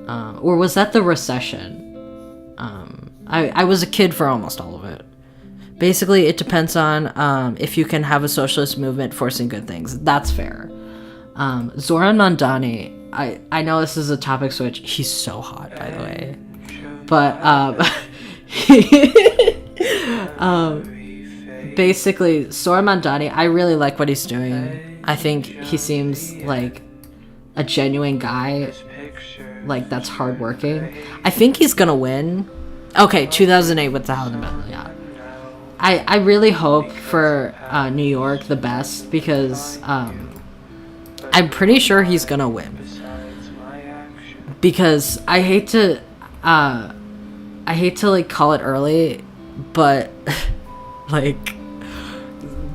Or was that the recession? I was a kid for almost all of it. Basically, it depends on if you can have a socialist movement forcing good things. That's fair. Zoran Mondani, I know this is a topic switch. He's so hot, by the way. But, basically, Zoran Mondani, I really like what he's doing. I think he seems like a genuine guy, like, that's hardworking. I think he's gonna win. Okay, 2008 with the Howling Medal, yeah. I really hope for New York the best, because I'm pretty sure he's gonna win. Because I hate to like call it early, but like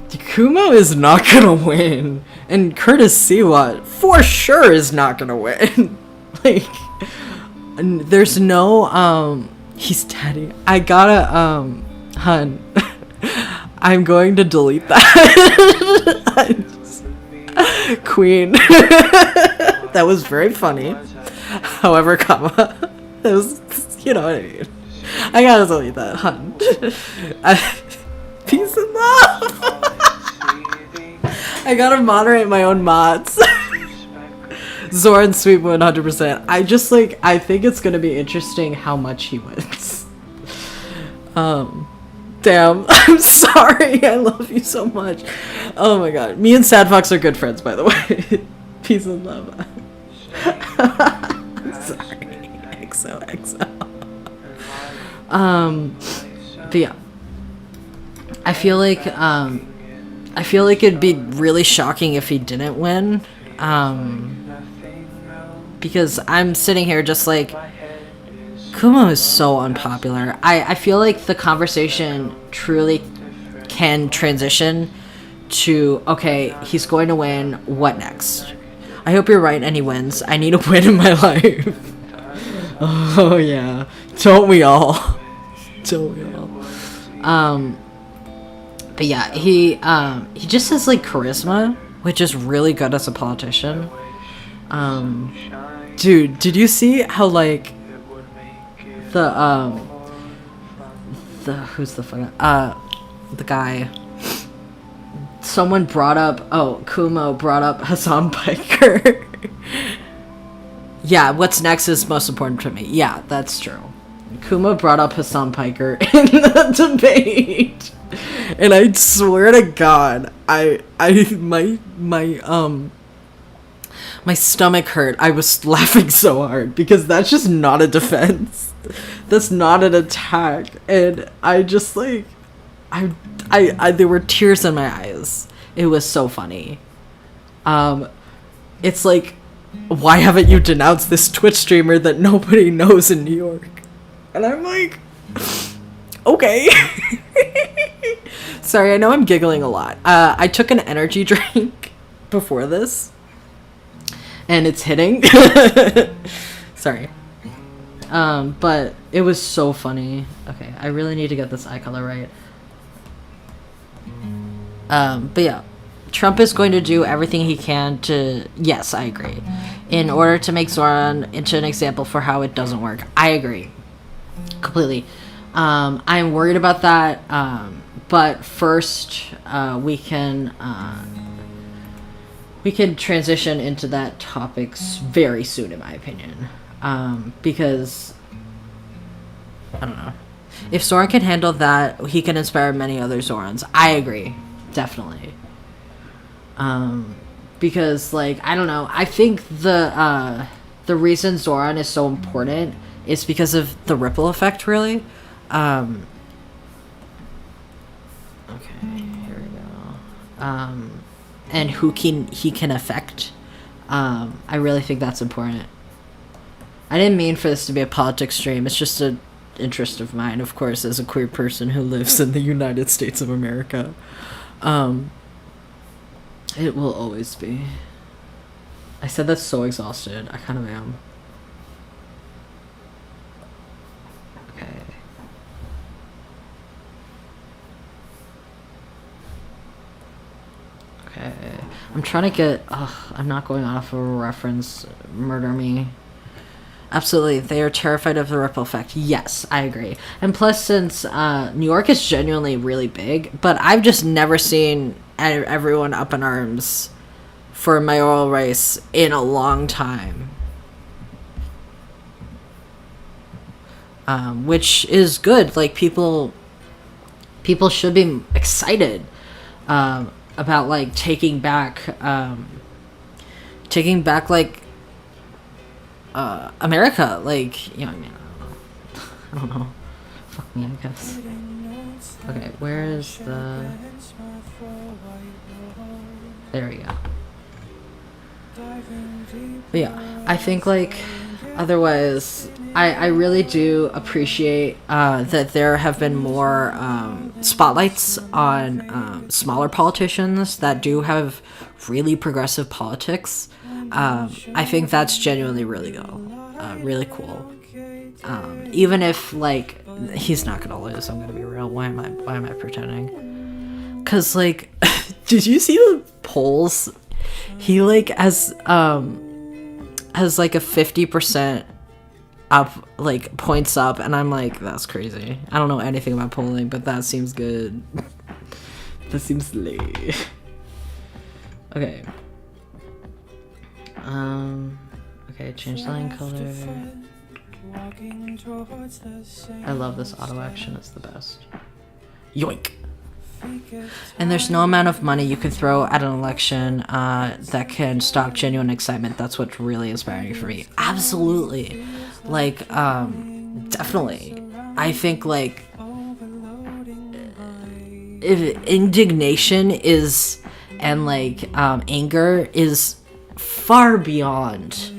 Kumo is not gonna win, and Curtis Siwat for sure is not gonna win. Like, there's no he's daddy. I gotta hun. I'm going to delete that. Queen. That was very funny. However, comma. That was, you know what I mean. I gotta delete that, hun. Peace and love. I gotta moderate my own mods. Zoran sweep 100%. I think it's gonna be interesting how much he wins. Damn, I'm sorry. I love you so much. Oh my god. Me and Sad Fox are good friends, by the way. Peace and love. I'm sorry. XOXO. But yeah. I feel like it'd be really shocking if he didn't win. Because I'm sitting here just like, Kumo is so unpopular. I feel like the conversation truly can transition to, okay, he's going to win, what next? I hope you're right and he wins. I need a win in my life. Oh yeah. Don't we all? Don't we all? But yeah, he just has like charisma, which is really good as a politician. Dude, did you see how like the who's the fun the guy, someone brought up, Kumo brought up Hassan Piker. Yeah, what's next is most important to me. Yeah, that's true. Kumo brought up Hassan Piker in the debate, and I swear to God, my stomach hurt. I was laughing so hard because that's just not a defense. That's not an attack. And I just like, I there were tears in my eyes. It was so funny. It's like, why haven't you denounced this Twitch streamer that nobody knows in New York? And I'm like, okay. Sorry, I know I'm giggling a lot. I took an energy drink before this, and it's hitting. Sorry. But it was so funny. Okay, I really need to get this eye color right. But yeah, Trump is going to do everything he can to, yes, I agree, in order to make Zoran into an example for how it doesn't work. I agree. Completely. I'm worried about that. But first, we can transition into that topic very soon, in my opinion. Because I don't know, if Zoran can handle that, he can inspire many other Zorans. I agree, definitely. Because like, I don't know, I think the reason Zoran is so important is because of the ripple effect, really. Okay, here we go. And who he can affect. I really think that's important. I didn't mean for this to be a politics stream. It's just an interest of mine, of course, as a queer person who lives in the United States of America. It will always be. I said that's so exhausted. I kind of am. Okay. Okay. I'm trying to get... I'm not going off of a reference. Murder me. Absolutely. They are terrified of the ripple effect. Yes, I agree. And plus, since New York is genuinely really big, but I've just never seen everyone up in arms for a mayoral race in a long time. Which is good. Like, people should be excited about like taking back like America. Like, you know, I mean, I don't know. Fuck me, I guess. Okay, where is the... There we go. But yeah, I think like otherwise I really do appreciate that there have been more spotlights on smaller politicians that do have really progressive politics. I think that's genuinely really really cool. Even if like he's not gonna lose, I'm gonna be real. Why am I pretending? Cause like, did you see the polls? He like has like a 50% up, like points up, and I'm like, that's crazy. I don't know anything about polling, but that seems good. That seems late. Okay. Okay, change the line color. I love this auto action, it's the best. Yoink! And there's no amount of money you can throw at an election that can stop genuine excitement. That's what's really inspiring for me. Absolutely. Like, definitely. I think, like, indignation is, and, like, anger is far beyond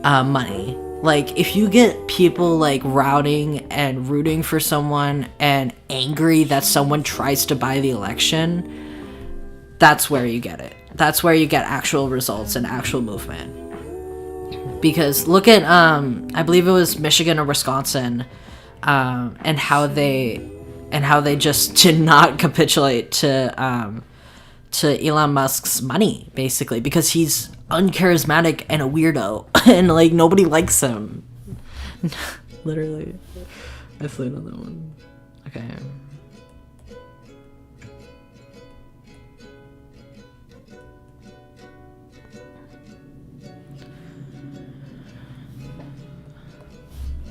money. Like, if you get people, like, routing and rooting for someone and angry that someone tries to buy the election, that's where you get it. That's where you get actual results and actual movement. Because look at, I believe it was Michigan or Wisconsin, and how they just did not capitulate to Elon Musk's money, basically, because he's uncharismatic and a weirdo, and like nobody likes him. Literally, I slayed on that one. Okay.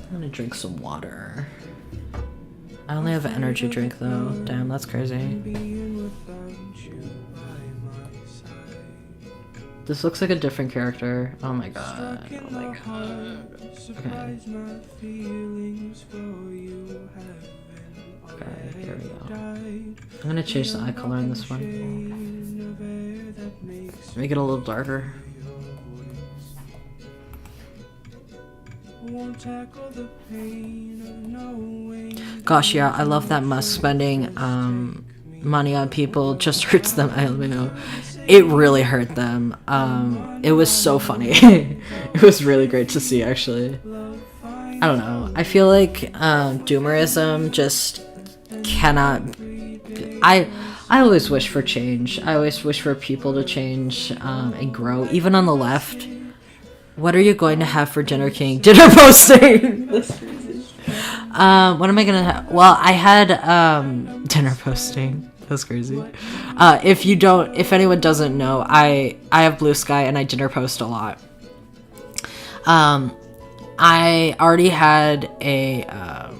I'm gonna drink some water. I only have an energy drink though. Damn, that's crazy. This looks like a different character. Oh my god. Oh my god. Okay. Okay, here we go. I'm gonna change the eye color in this one. Make it a little darker. Gosh, yeah, I love that Musk spending money on people just hurts them. I don't know. It really hurt them. It was so funny. It was really great to see, actually. I don't know. I feel like doomerism just cannot... I always wish for change. I always wish for people to change and grow. Even on the left. What are you going to have for dinner, King? Dinner posting! That's crazy. What am I gonna have? Well, I had dinner posting. That's crazy. If anyone doesn't know, I have Blue Sky and I dinner post a lot. I already had a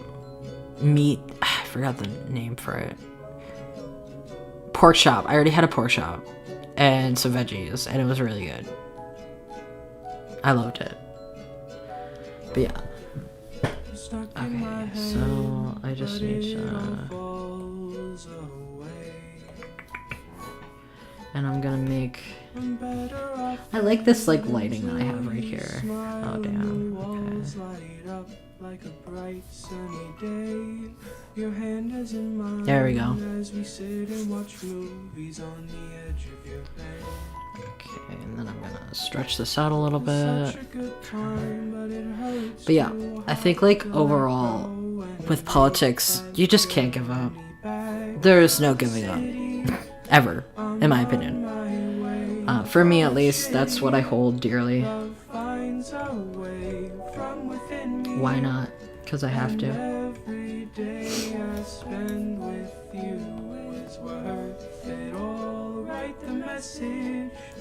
meat. I forgot the name for it. Pork chop. I already had a pork chop and some veggies, and it was really good. I loved it. But yeah. Okay, so I just need to... And I'm gonna make... I like this like lighting that I have right here. Oh damn, okay. There we go. Okay, and then I'm gonna stretch this out a little bit. But yeah, I think like overall with politics, you just can't give up. There is no giving up. Ever, in my opinion. For me at least, that's what I hold dearly. Why not? Because I have to.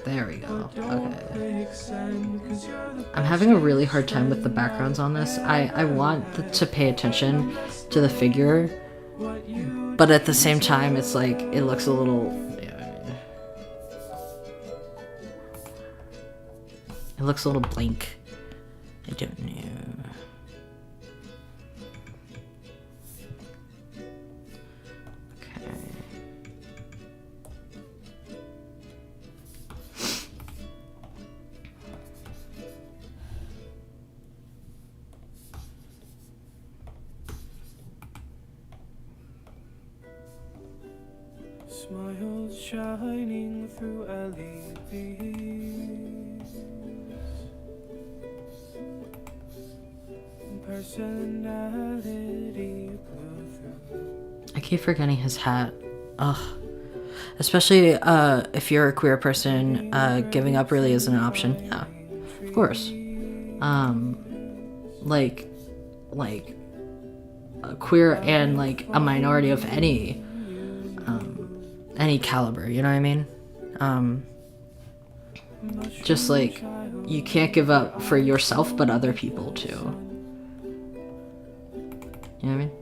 There we go. Okay. I'm having a really hard time with the backgrounds on this. I want to pay attention to the figure, but at the same time, it's like, it looks a little... It looks a little blank. I don't know. Okay.
Smiles shining through LEDs. Personality blew through.
I keep forgetting his hat. Ugh. Especially if you're a queer person, giving up really isn't an option. Yeah, of course. Like a queer and like a minority of any caliber, you know what I mean? Just like, you can't give up for yourself, but other people too. You know what I mean?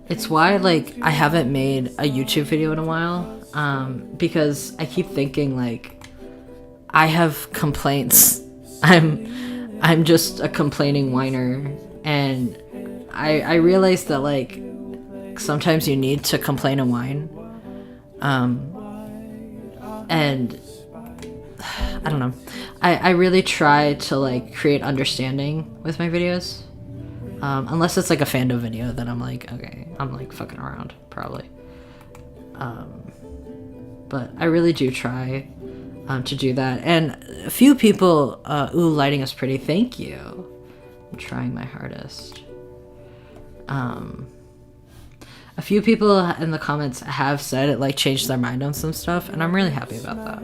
It's why, like, I haven't made a YouTube video in a while, because I keep thinking, like, I have complaints. I'm just a complaining whiner, and I realize that, like, sometimes you need to complain and whine. And I don't know. I really try to, like, create understanding with my videos. Unless it's like a fandom video, then I'm like, okay, I'm like fucking around, probably. But I really do try to do that. And a few people, ooh, lighting is pretty, thank you. I'm trying my hardest. A few people in the comments have said it like changed their mind on some stuff, and I'm really happy about that.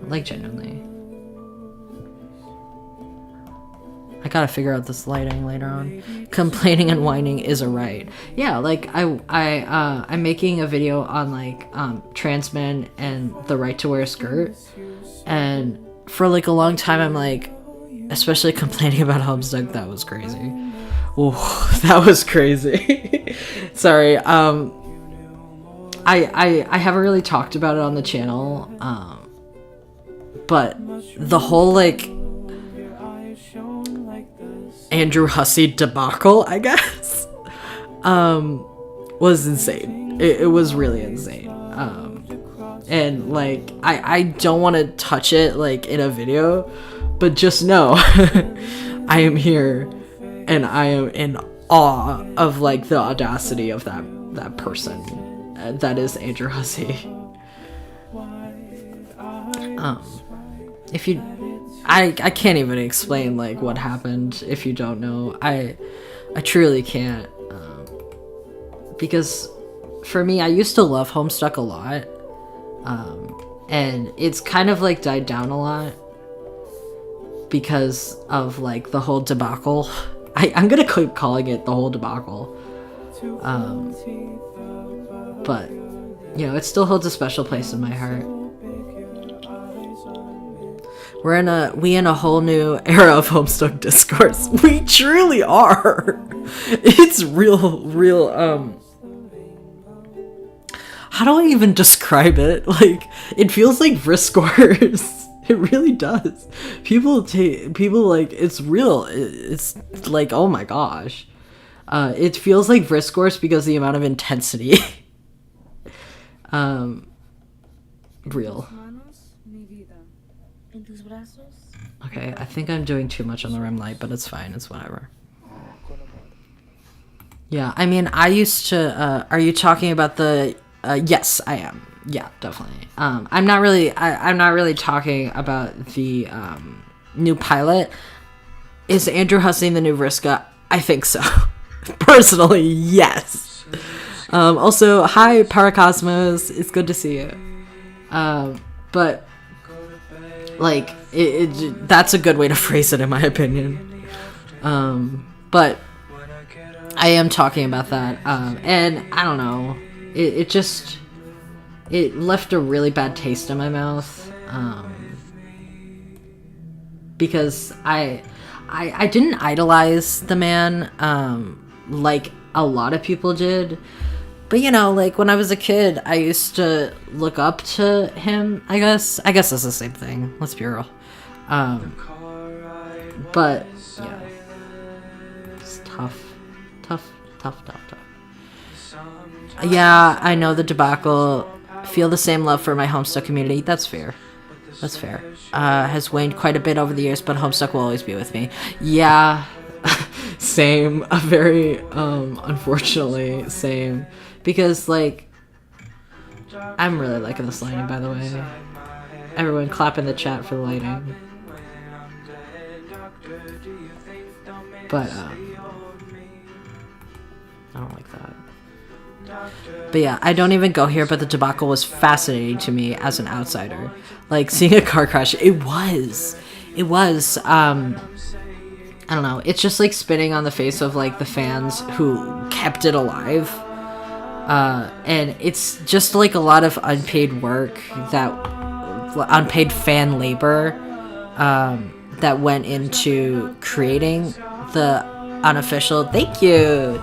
Like, genuinely. I gotta figure out this lighting later on. Complaining and whining is a right. Yeah, like I'm making a video on like trans men and the right to wear a skirt, and for like a long time I'm like, especially complaining about Homestuck, that was crazy. Oh, that was crazy. Sorry. I haven't really talked about it on the channel, but the whole like Andrew Hussey debacle, I guess, was insane. It was really insane. And like I don't want to touch it like in a video, but just know I am here and I am in awe of like the audacity of that person that is Andrew Hussey. If you I can't even explain like what happened if you don't know. I truly can't, because for me, I used to love Homestuck a lot, and it's kind of like died down a lot because of like the whole debacle. I'm gonna keep calling it the whole debacle, but you know, it still holds a special place in my heart. We in a whole new era of Homestuck discourse. We truly are. It's real, how do I even describe it? Like, it feels like Risk Wars. It really does. People like, it's real. It's like, oh my gosh. It feels like Risk Wars because of the amount of intensity. Real. Okay, I think I'm doing too much on the rim light, but it's fine. It's whatever. Yeah, I mean, I used to, are you talking about the, yes, I am. Yeah, definitely. I'm not really talking about the, new pilot. Is Andrew Hussey the new Vriska? I think so. Personally, yes. Also, hi, Paracosmos. It's good to see you. But, like, that's a good way to phrase it, in my opinion. But I am talking about that. And I don't know. It just... it left a really bad taste in my mouth. Because I didn't idolize the man like a lot of people did. But, you know, like, when I was a kid, I used to look up to him, I guess. I guess it's the same thing. Let's be real. But, yeah. It's tough. Tough. Yeah, I know the debacle. Feel the same love for my Homestuck community. That's fair. Has waned quite a bit over the years, but Homestuck will always be with me. Yeah. Same. Very, unfortunately, same. Because, like, I'm really liking this lighting, by the way. Everyone clap in the chat for the lighting. But, I don't like that. But yeah, I don't even go here, but the debacle was fascinating to me as an outsider. Like, seeing a car crash, it was, I don't know, it's just like spitting on the face of, like, the fans who kept it alive. And it's just like a lot of unpaid work, unpaid fan labor, that went into creating the unofficial, thank you,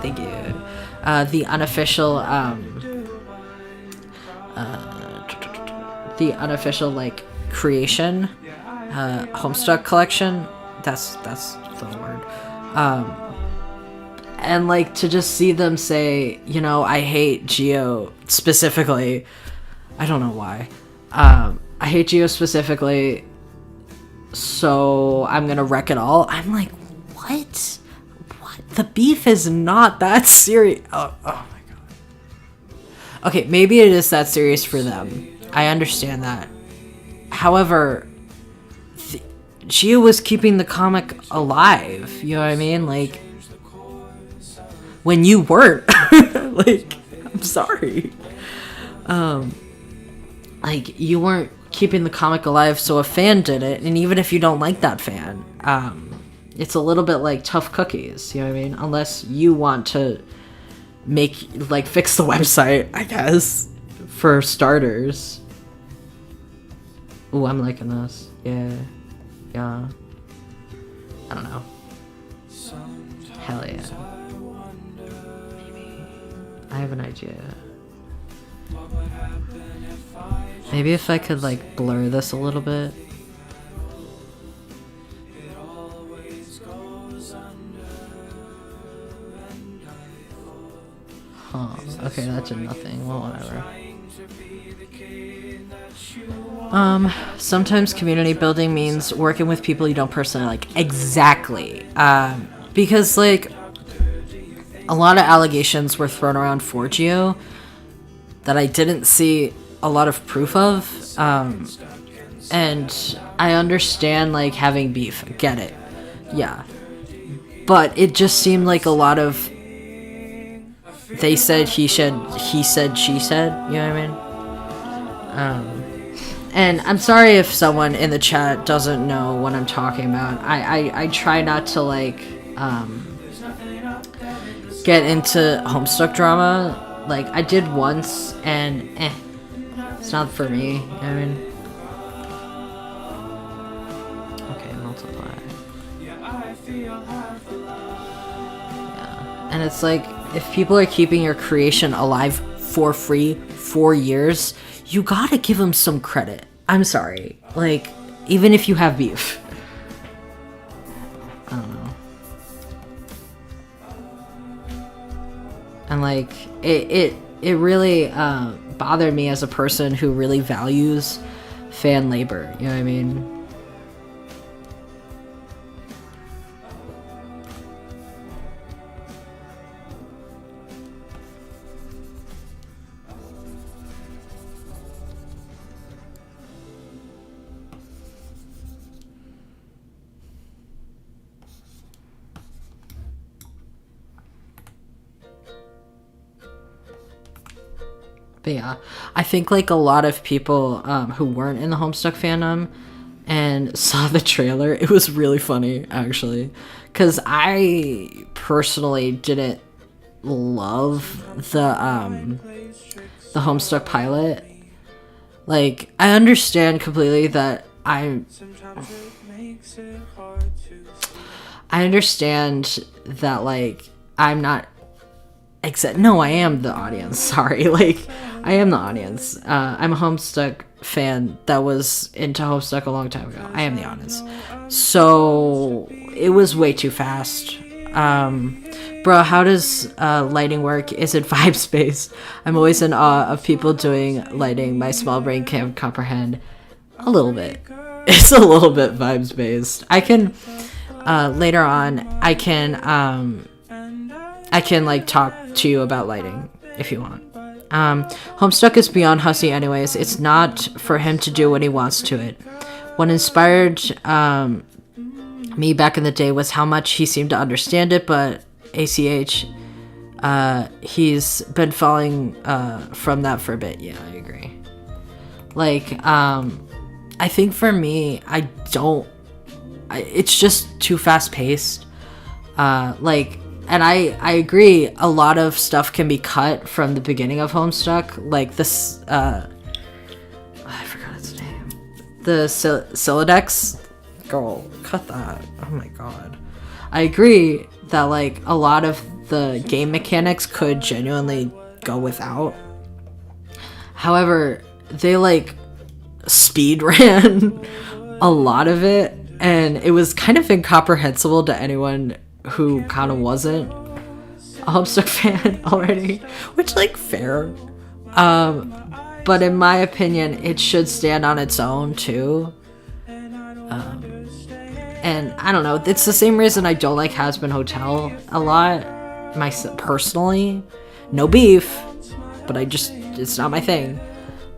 the unofficial, like, creation, Homestuck collection, that's the word, and, like, to just see them say, you know, I hate Geo specifically. I don't know why. I hate Geo specifically, so I'm gonna wreck it all. I'm like, what? The beef is not that serious. Oh my god. Okay, maybe it is that serious for them. I understand that. However, Geo was keeping the comic alive. You know what I mean? Like, when you weren't. Like, I'm sorry. Like, you weren't keeping the comic alive, so a fan did it, and even if you don't like that fan, it's a little bit like tough cookies, you know what I mean? Unless you want to fix the website, I guess, for starters. Ooh, I'm liking this. Yeah. I don't know. Hell yeah. Maybe. I have an idea. Maybe if I could, like, blur this a little bit. Huh. Okay, that did nothing. Well, whatever. Sometimes community building means working with people you don't personally like. Exactly. Because, like, a lot of allegations were thrown around for Geo that I didn't see a lot of proof of. And I understand, like, having beef. Get it. Yeah. But it just seemed like a lot of they said, he said, she said, you know what I mean? And I'm sorry if someone in the chat doesn't know what I'm talking about. I try not to, like, get into Homestuck drama. Like, I did once, and it's not for me, you know what I mean? Okay, multiply. Yeah, and it's like, if people are keeping your creation alive for free for years, you gotta give them some credit. I'm sorry. Like, even if you have beef. I don't know. And, like, it really bothered me as a person who really values fan labor. You know what I mean? But yeah, I think, like, a lot of people who weren't in the Homestuck fandom and saw the trailer, it was really funny, actually. Because I personally didn't love the Homestuck pilot. Like, I understand completely that
Sometimes it makes it hard to see.
I understand that, like, I'm not no, I am the audience. Sorry. Like, I am the audience. I'm a Homestuck fan that was into Homestuck a long time ago. I am the audience. So, it was way too fast. Bro, how does lighting work? Is it vibes based? I'm always in awe of people doing lighting. My small brain can't comprehend. A little bit. It's a little bit vibes based. I can later on I can like talk to you about lighting if you want. Homestuck is beyond hussy anyways. It's not for him to do what he wants to it. What inspired me back in the day was how much he seemed to understand it, but ACH, he's been falling from that for a bit. Yeah, I agree. Like, I think for me, it's just too fast paced. Like, and I agree, a lot of stuff can be cut from the beginning of Homestuck. Like this, I forgot its name. The Silodex. Girl, cut that. Oh my god. I agree that, like, a lot of the game mechanics could genuinely go without. However, they, like, speed ran a lot of it, and it was kind of incomprehensible to anyone who kind of wasn't a Homestuck fan already, which, like, fair. But in my opinion, it should stand on its own too. And I don't know, it's the same reason I don't like Has-Been Hotel a lot, personally. No beef, but it's not my thing.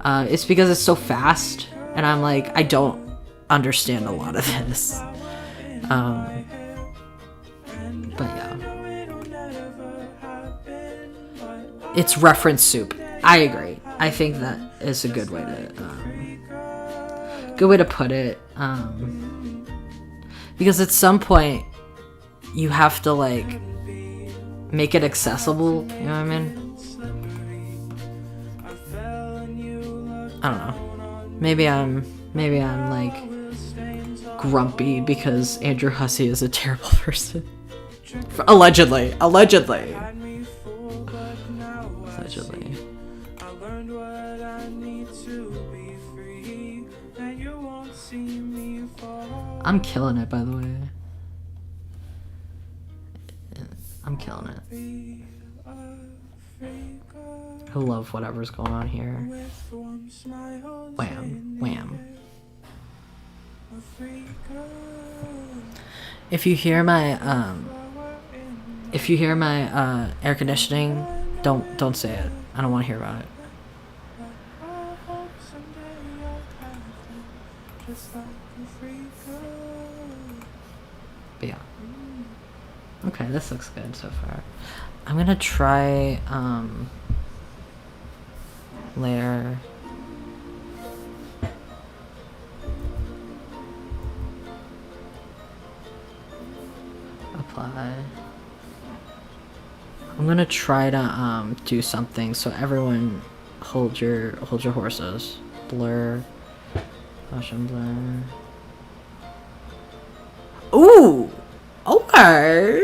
It's because it's so fast, and I'm like, I don't understand a lot of this. But yeah. It's reference soup. I agree. I think that is a good way to put it. Because at some point you have to, like, make it accessible, you know what I mean? I don't know. Maybe I'm like grumpy because Andrew Hussey is a terrible person. Allegedly. I'm killing it, by the way. I'm killing it. I love whatever's going on here. Wham, wham. If you hear my air conditioning, don't say it. I don't want to hear about it. But yeah. Okay, this looks good so far. I'm gonna try layer. Apply. I'm gonna try to do something so everyone hold your horses. Blur. Motion blur. Ooh! Okay!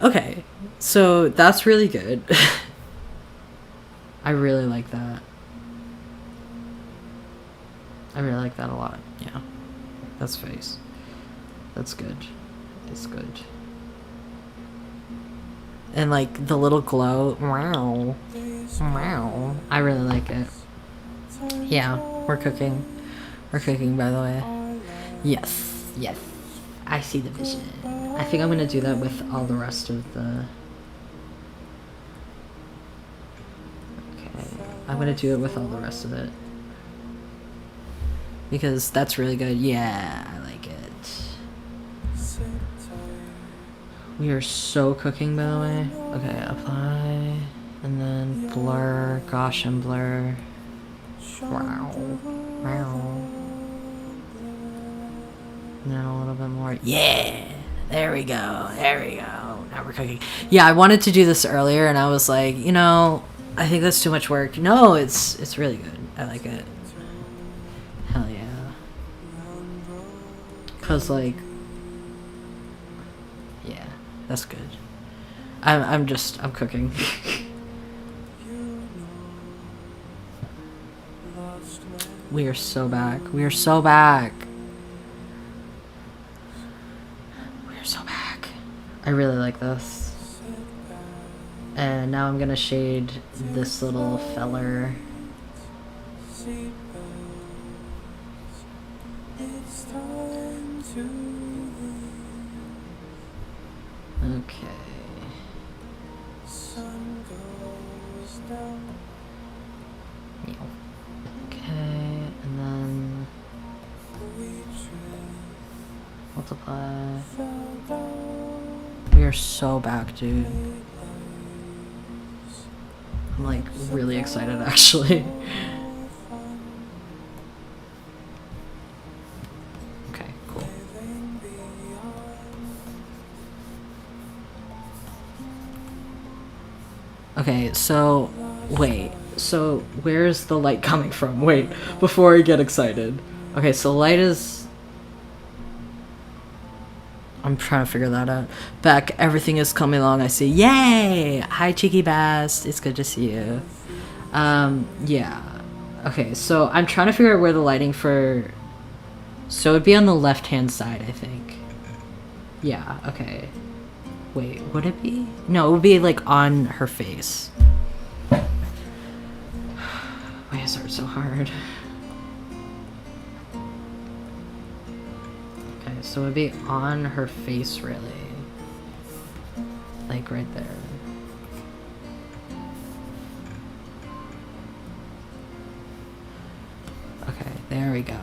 Okay, so that's really good. I really like that. I really like that a lot. Yeah. That's face. That's good. It's good. And, like, the little glow. Wow. Wow. I really like it. Yeah, we're cooking. We're cooking, by the way. Yes. Yes. I see the vision. I think I'm gonna do that with all the rest of the... Okay. I'm gonna do it with all the rest of it. Because that's really good. Yeah, I like it. We are so cooking, by the way. Okay, apply. And then blur. Gaussian blur. Wow. Wow. And then a little bit more. Yeah! There we go. There we go. Now we're cooking. Yeah, I wanted to do this earlier, and I was like, you know, I think that's too much work. No, it's really good. I like it. Hell yeah. Cause like, yeah, that's good. I'm cooking. We are so back. We are so back. We are so back. I really like this. And now I'm gonna shade this little feller. Okay. Okay, and then multiply. We are so back, dude. I'm like really excited actually. Okay, cool. Okay, so wait. So where's the light coming from? Wait, before I get excited. Okay, so light is... I'm trying to figure that out. Back, everything is coming along. I see. Yay! Hi, Cheeky Bass. It's good to see you. Yeah. Okay, so I'm trying to figure out where the lighting for... So it'd be on the left-hand side, I think. Yeah, okay. Wait, would it be? No, it would be like on her face. Why is it so hard? Okay, so it'd be on her face, really. Like right there. Okay, there we go.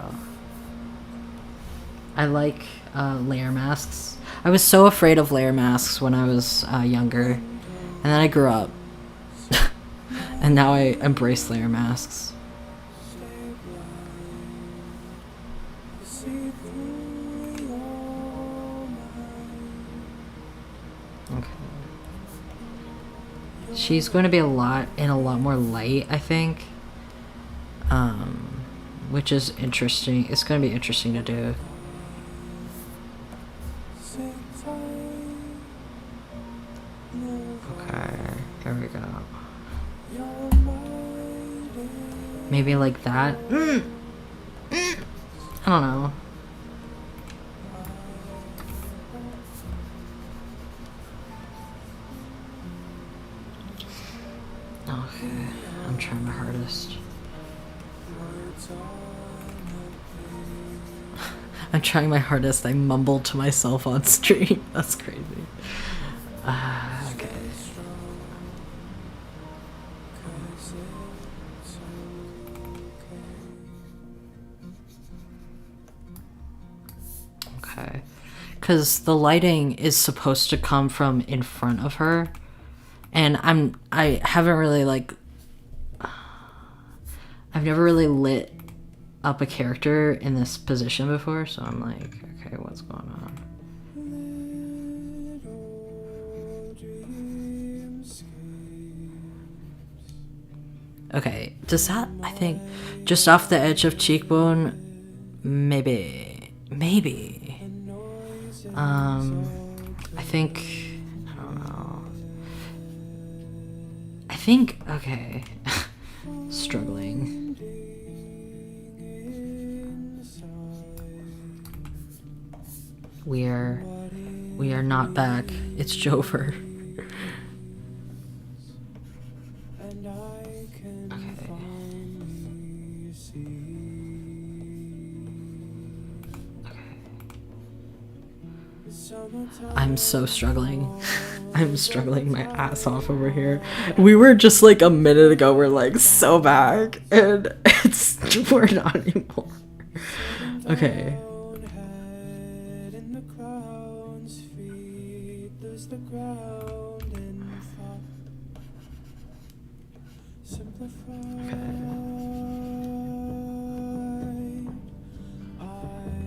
I like layer masks. I was so afraid of layer masks when I was younger. And then I grew up. And now I embrace layer masks. Okay. She's going to be in a lot more light, I think. Which is interesting. It's going to be interesting to do. Okay, there we go. Maybe like that. I don't know. Okay, I'm trying my hardest. I'm trying my hardest. I mumbled to myself on stream. That's crazy. Okay. Okay. Because the lighting is supposed to come from in front of her. And I haven't really like... I've never really lit up a character in this position before, so I'm like, okay, what's going on? Okay, does that, I think, just off the edge of cheekbone, maybe, I think, I don't know, I think, okay, struggling. We are not back. It's Jover. I'm so struggling. I'm struggling my ass off over here. We were just like a minute ago, we're like so back, and we're not anymore. Okay.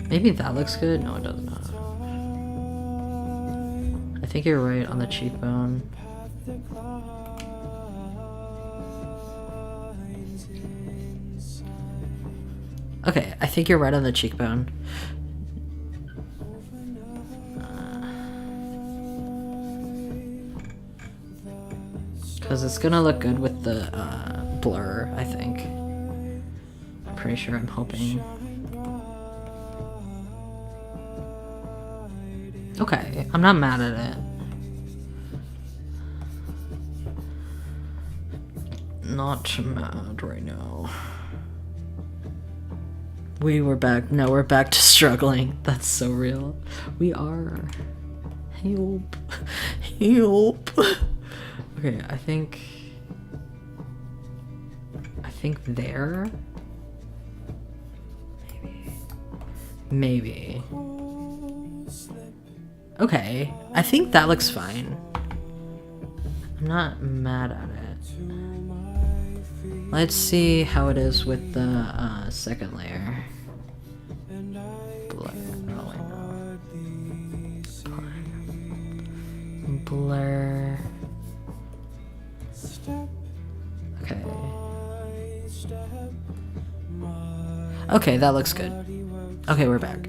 Maybe that looks good. No, it does not. think you're right on the cheekbone. Okay, I think you're right on the cheekbone. Because it's gonna look good with the blur, I think. I'm pretty sure, I'm hoping. Okay, I'm not mad at it. Not mad right now. We're back. No, we're back to struggling. That's so real. We are. Help. Help. Okay, I think there. Maybe. Okay, I think that looks fine. I'm not mad at it. Let's see how it is with the second layer. Blur. Oh, no. Blur. Okay. Okay, that looks good. Okay, we're back.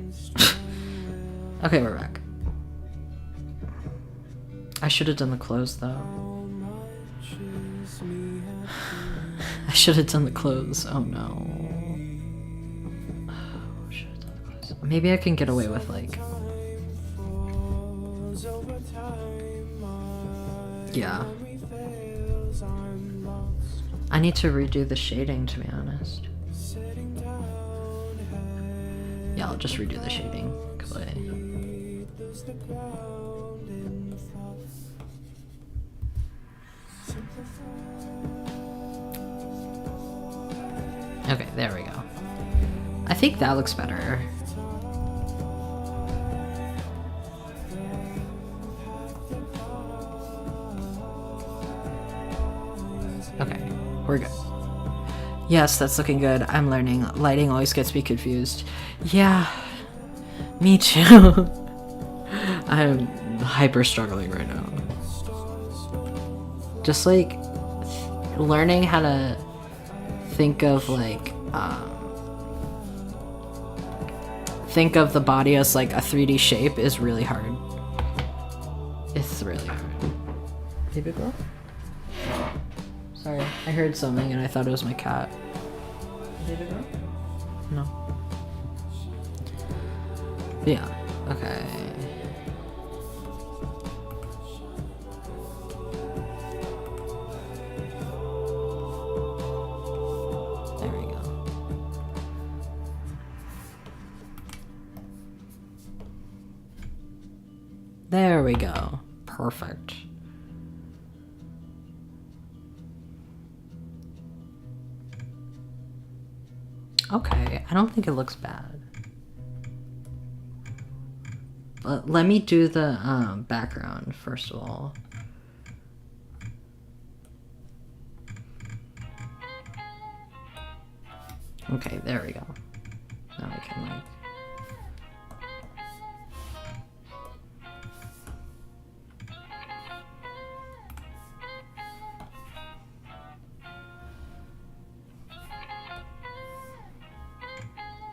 Okay, we're back. I should have done the clothes though. I should have done the clothes. Oh no. Oh, should have done the clothes. Maybe I can get away with like. Yeah. I need to redo the shading, to be honest. Yeah, I'll just redo the shading. Okay, there we go. I think that looks better. Okay, we're good. Yes, that's looking good. I'm learning. Lighting always gets me confused. Yeah, me too. I'm hyper struggling right now. Just like learning how to think of like think of the body as like a 3D shape is really hard. It's really hard. Baby girl? Sorry, I heard something and I thought it was my cat. Baby girl? No. Yeah, okay. There we go. There we go. Perfect. Okay, I don't think it looks bad. But let me do the background first of all. Okay, there we go. Now we can like...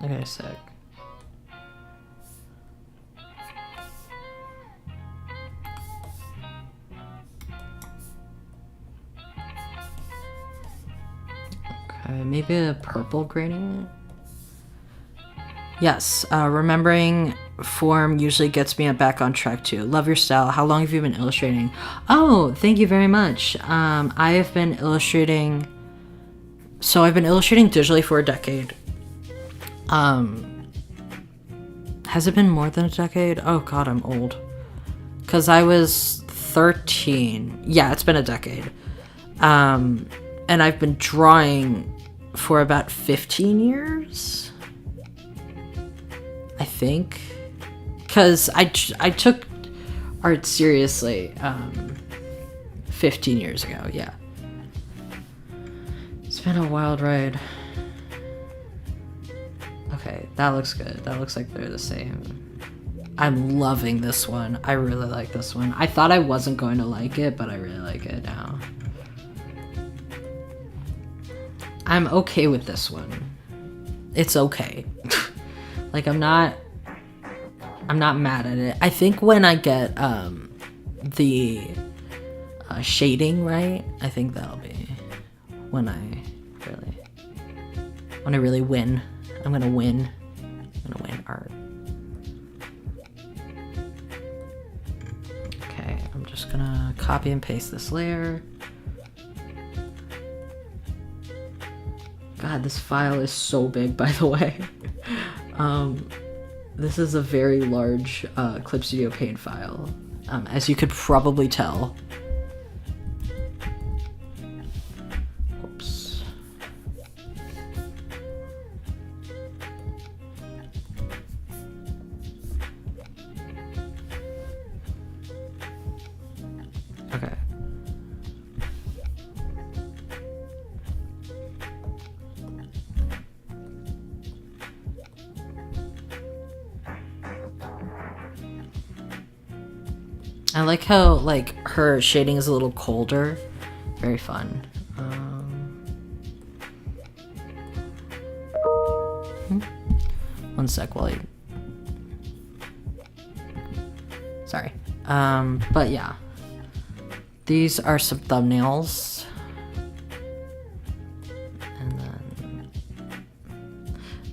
Okay, sick. Okay, maybe a purple gradient? Yes, remembering form usually gets me back on track too. Love your style. How long have you been illustrating? Oh, thank you very much. I have been illustrating... So I've been illustrating digitally for a decade. Has it been more than a decade? Oh god, I'm old. Cause I was 13. Yeah, it's been a decade. And I've been drawing for about 15 years. I think. Cause I took art seriously 15 years ago, yeah. It's been a wild ride. Okay, that looks good. That looks like they're the same. I'm loving this one. I really like this one. I thought I wasn't going to like it, but I really like it now. I'm okay with this one. It's okay. Like, I'm not mad at it. I think when I get the shading right, I think that'll be when I really win. I'm gonna win art. Okay, I'm just gonna copy and paste this layer. God, this file is so big, by the way. This is a very large Clip Studio Paint file, as you could probably tell. Whoops. Okay. I like how, like, her shading is a little colder. Very fun. One sec while you... Sorry. But yeah. These are some thumbnails. And then...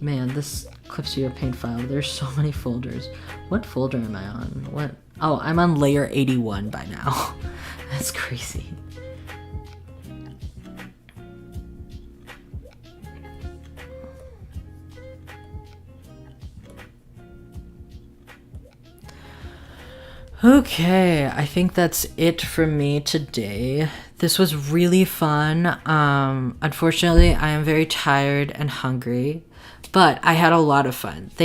Man, this Clip Studio Paint file, there's so many folders. What folder am I on? What? Oh, I'm on layer 81 by now. That's crazy. Okay, I think that's it for me today. This was really fun. Unfortunately, I am very tired and hungry, but I had a lot of fun. Thank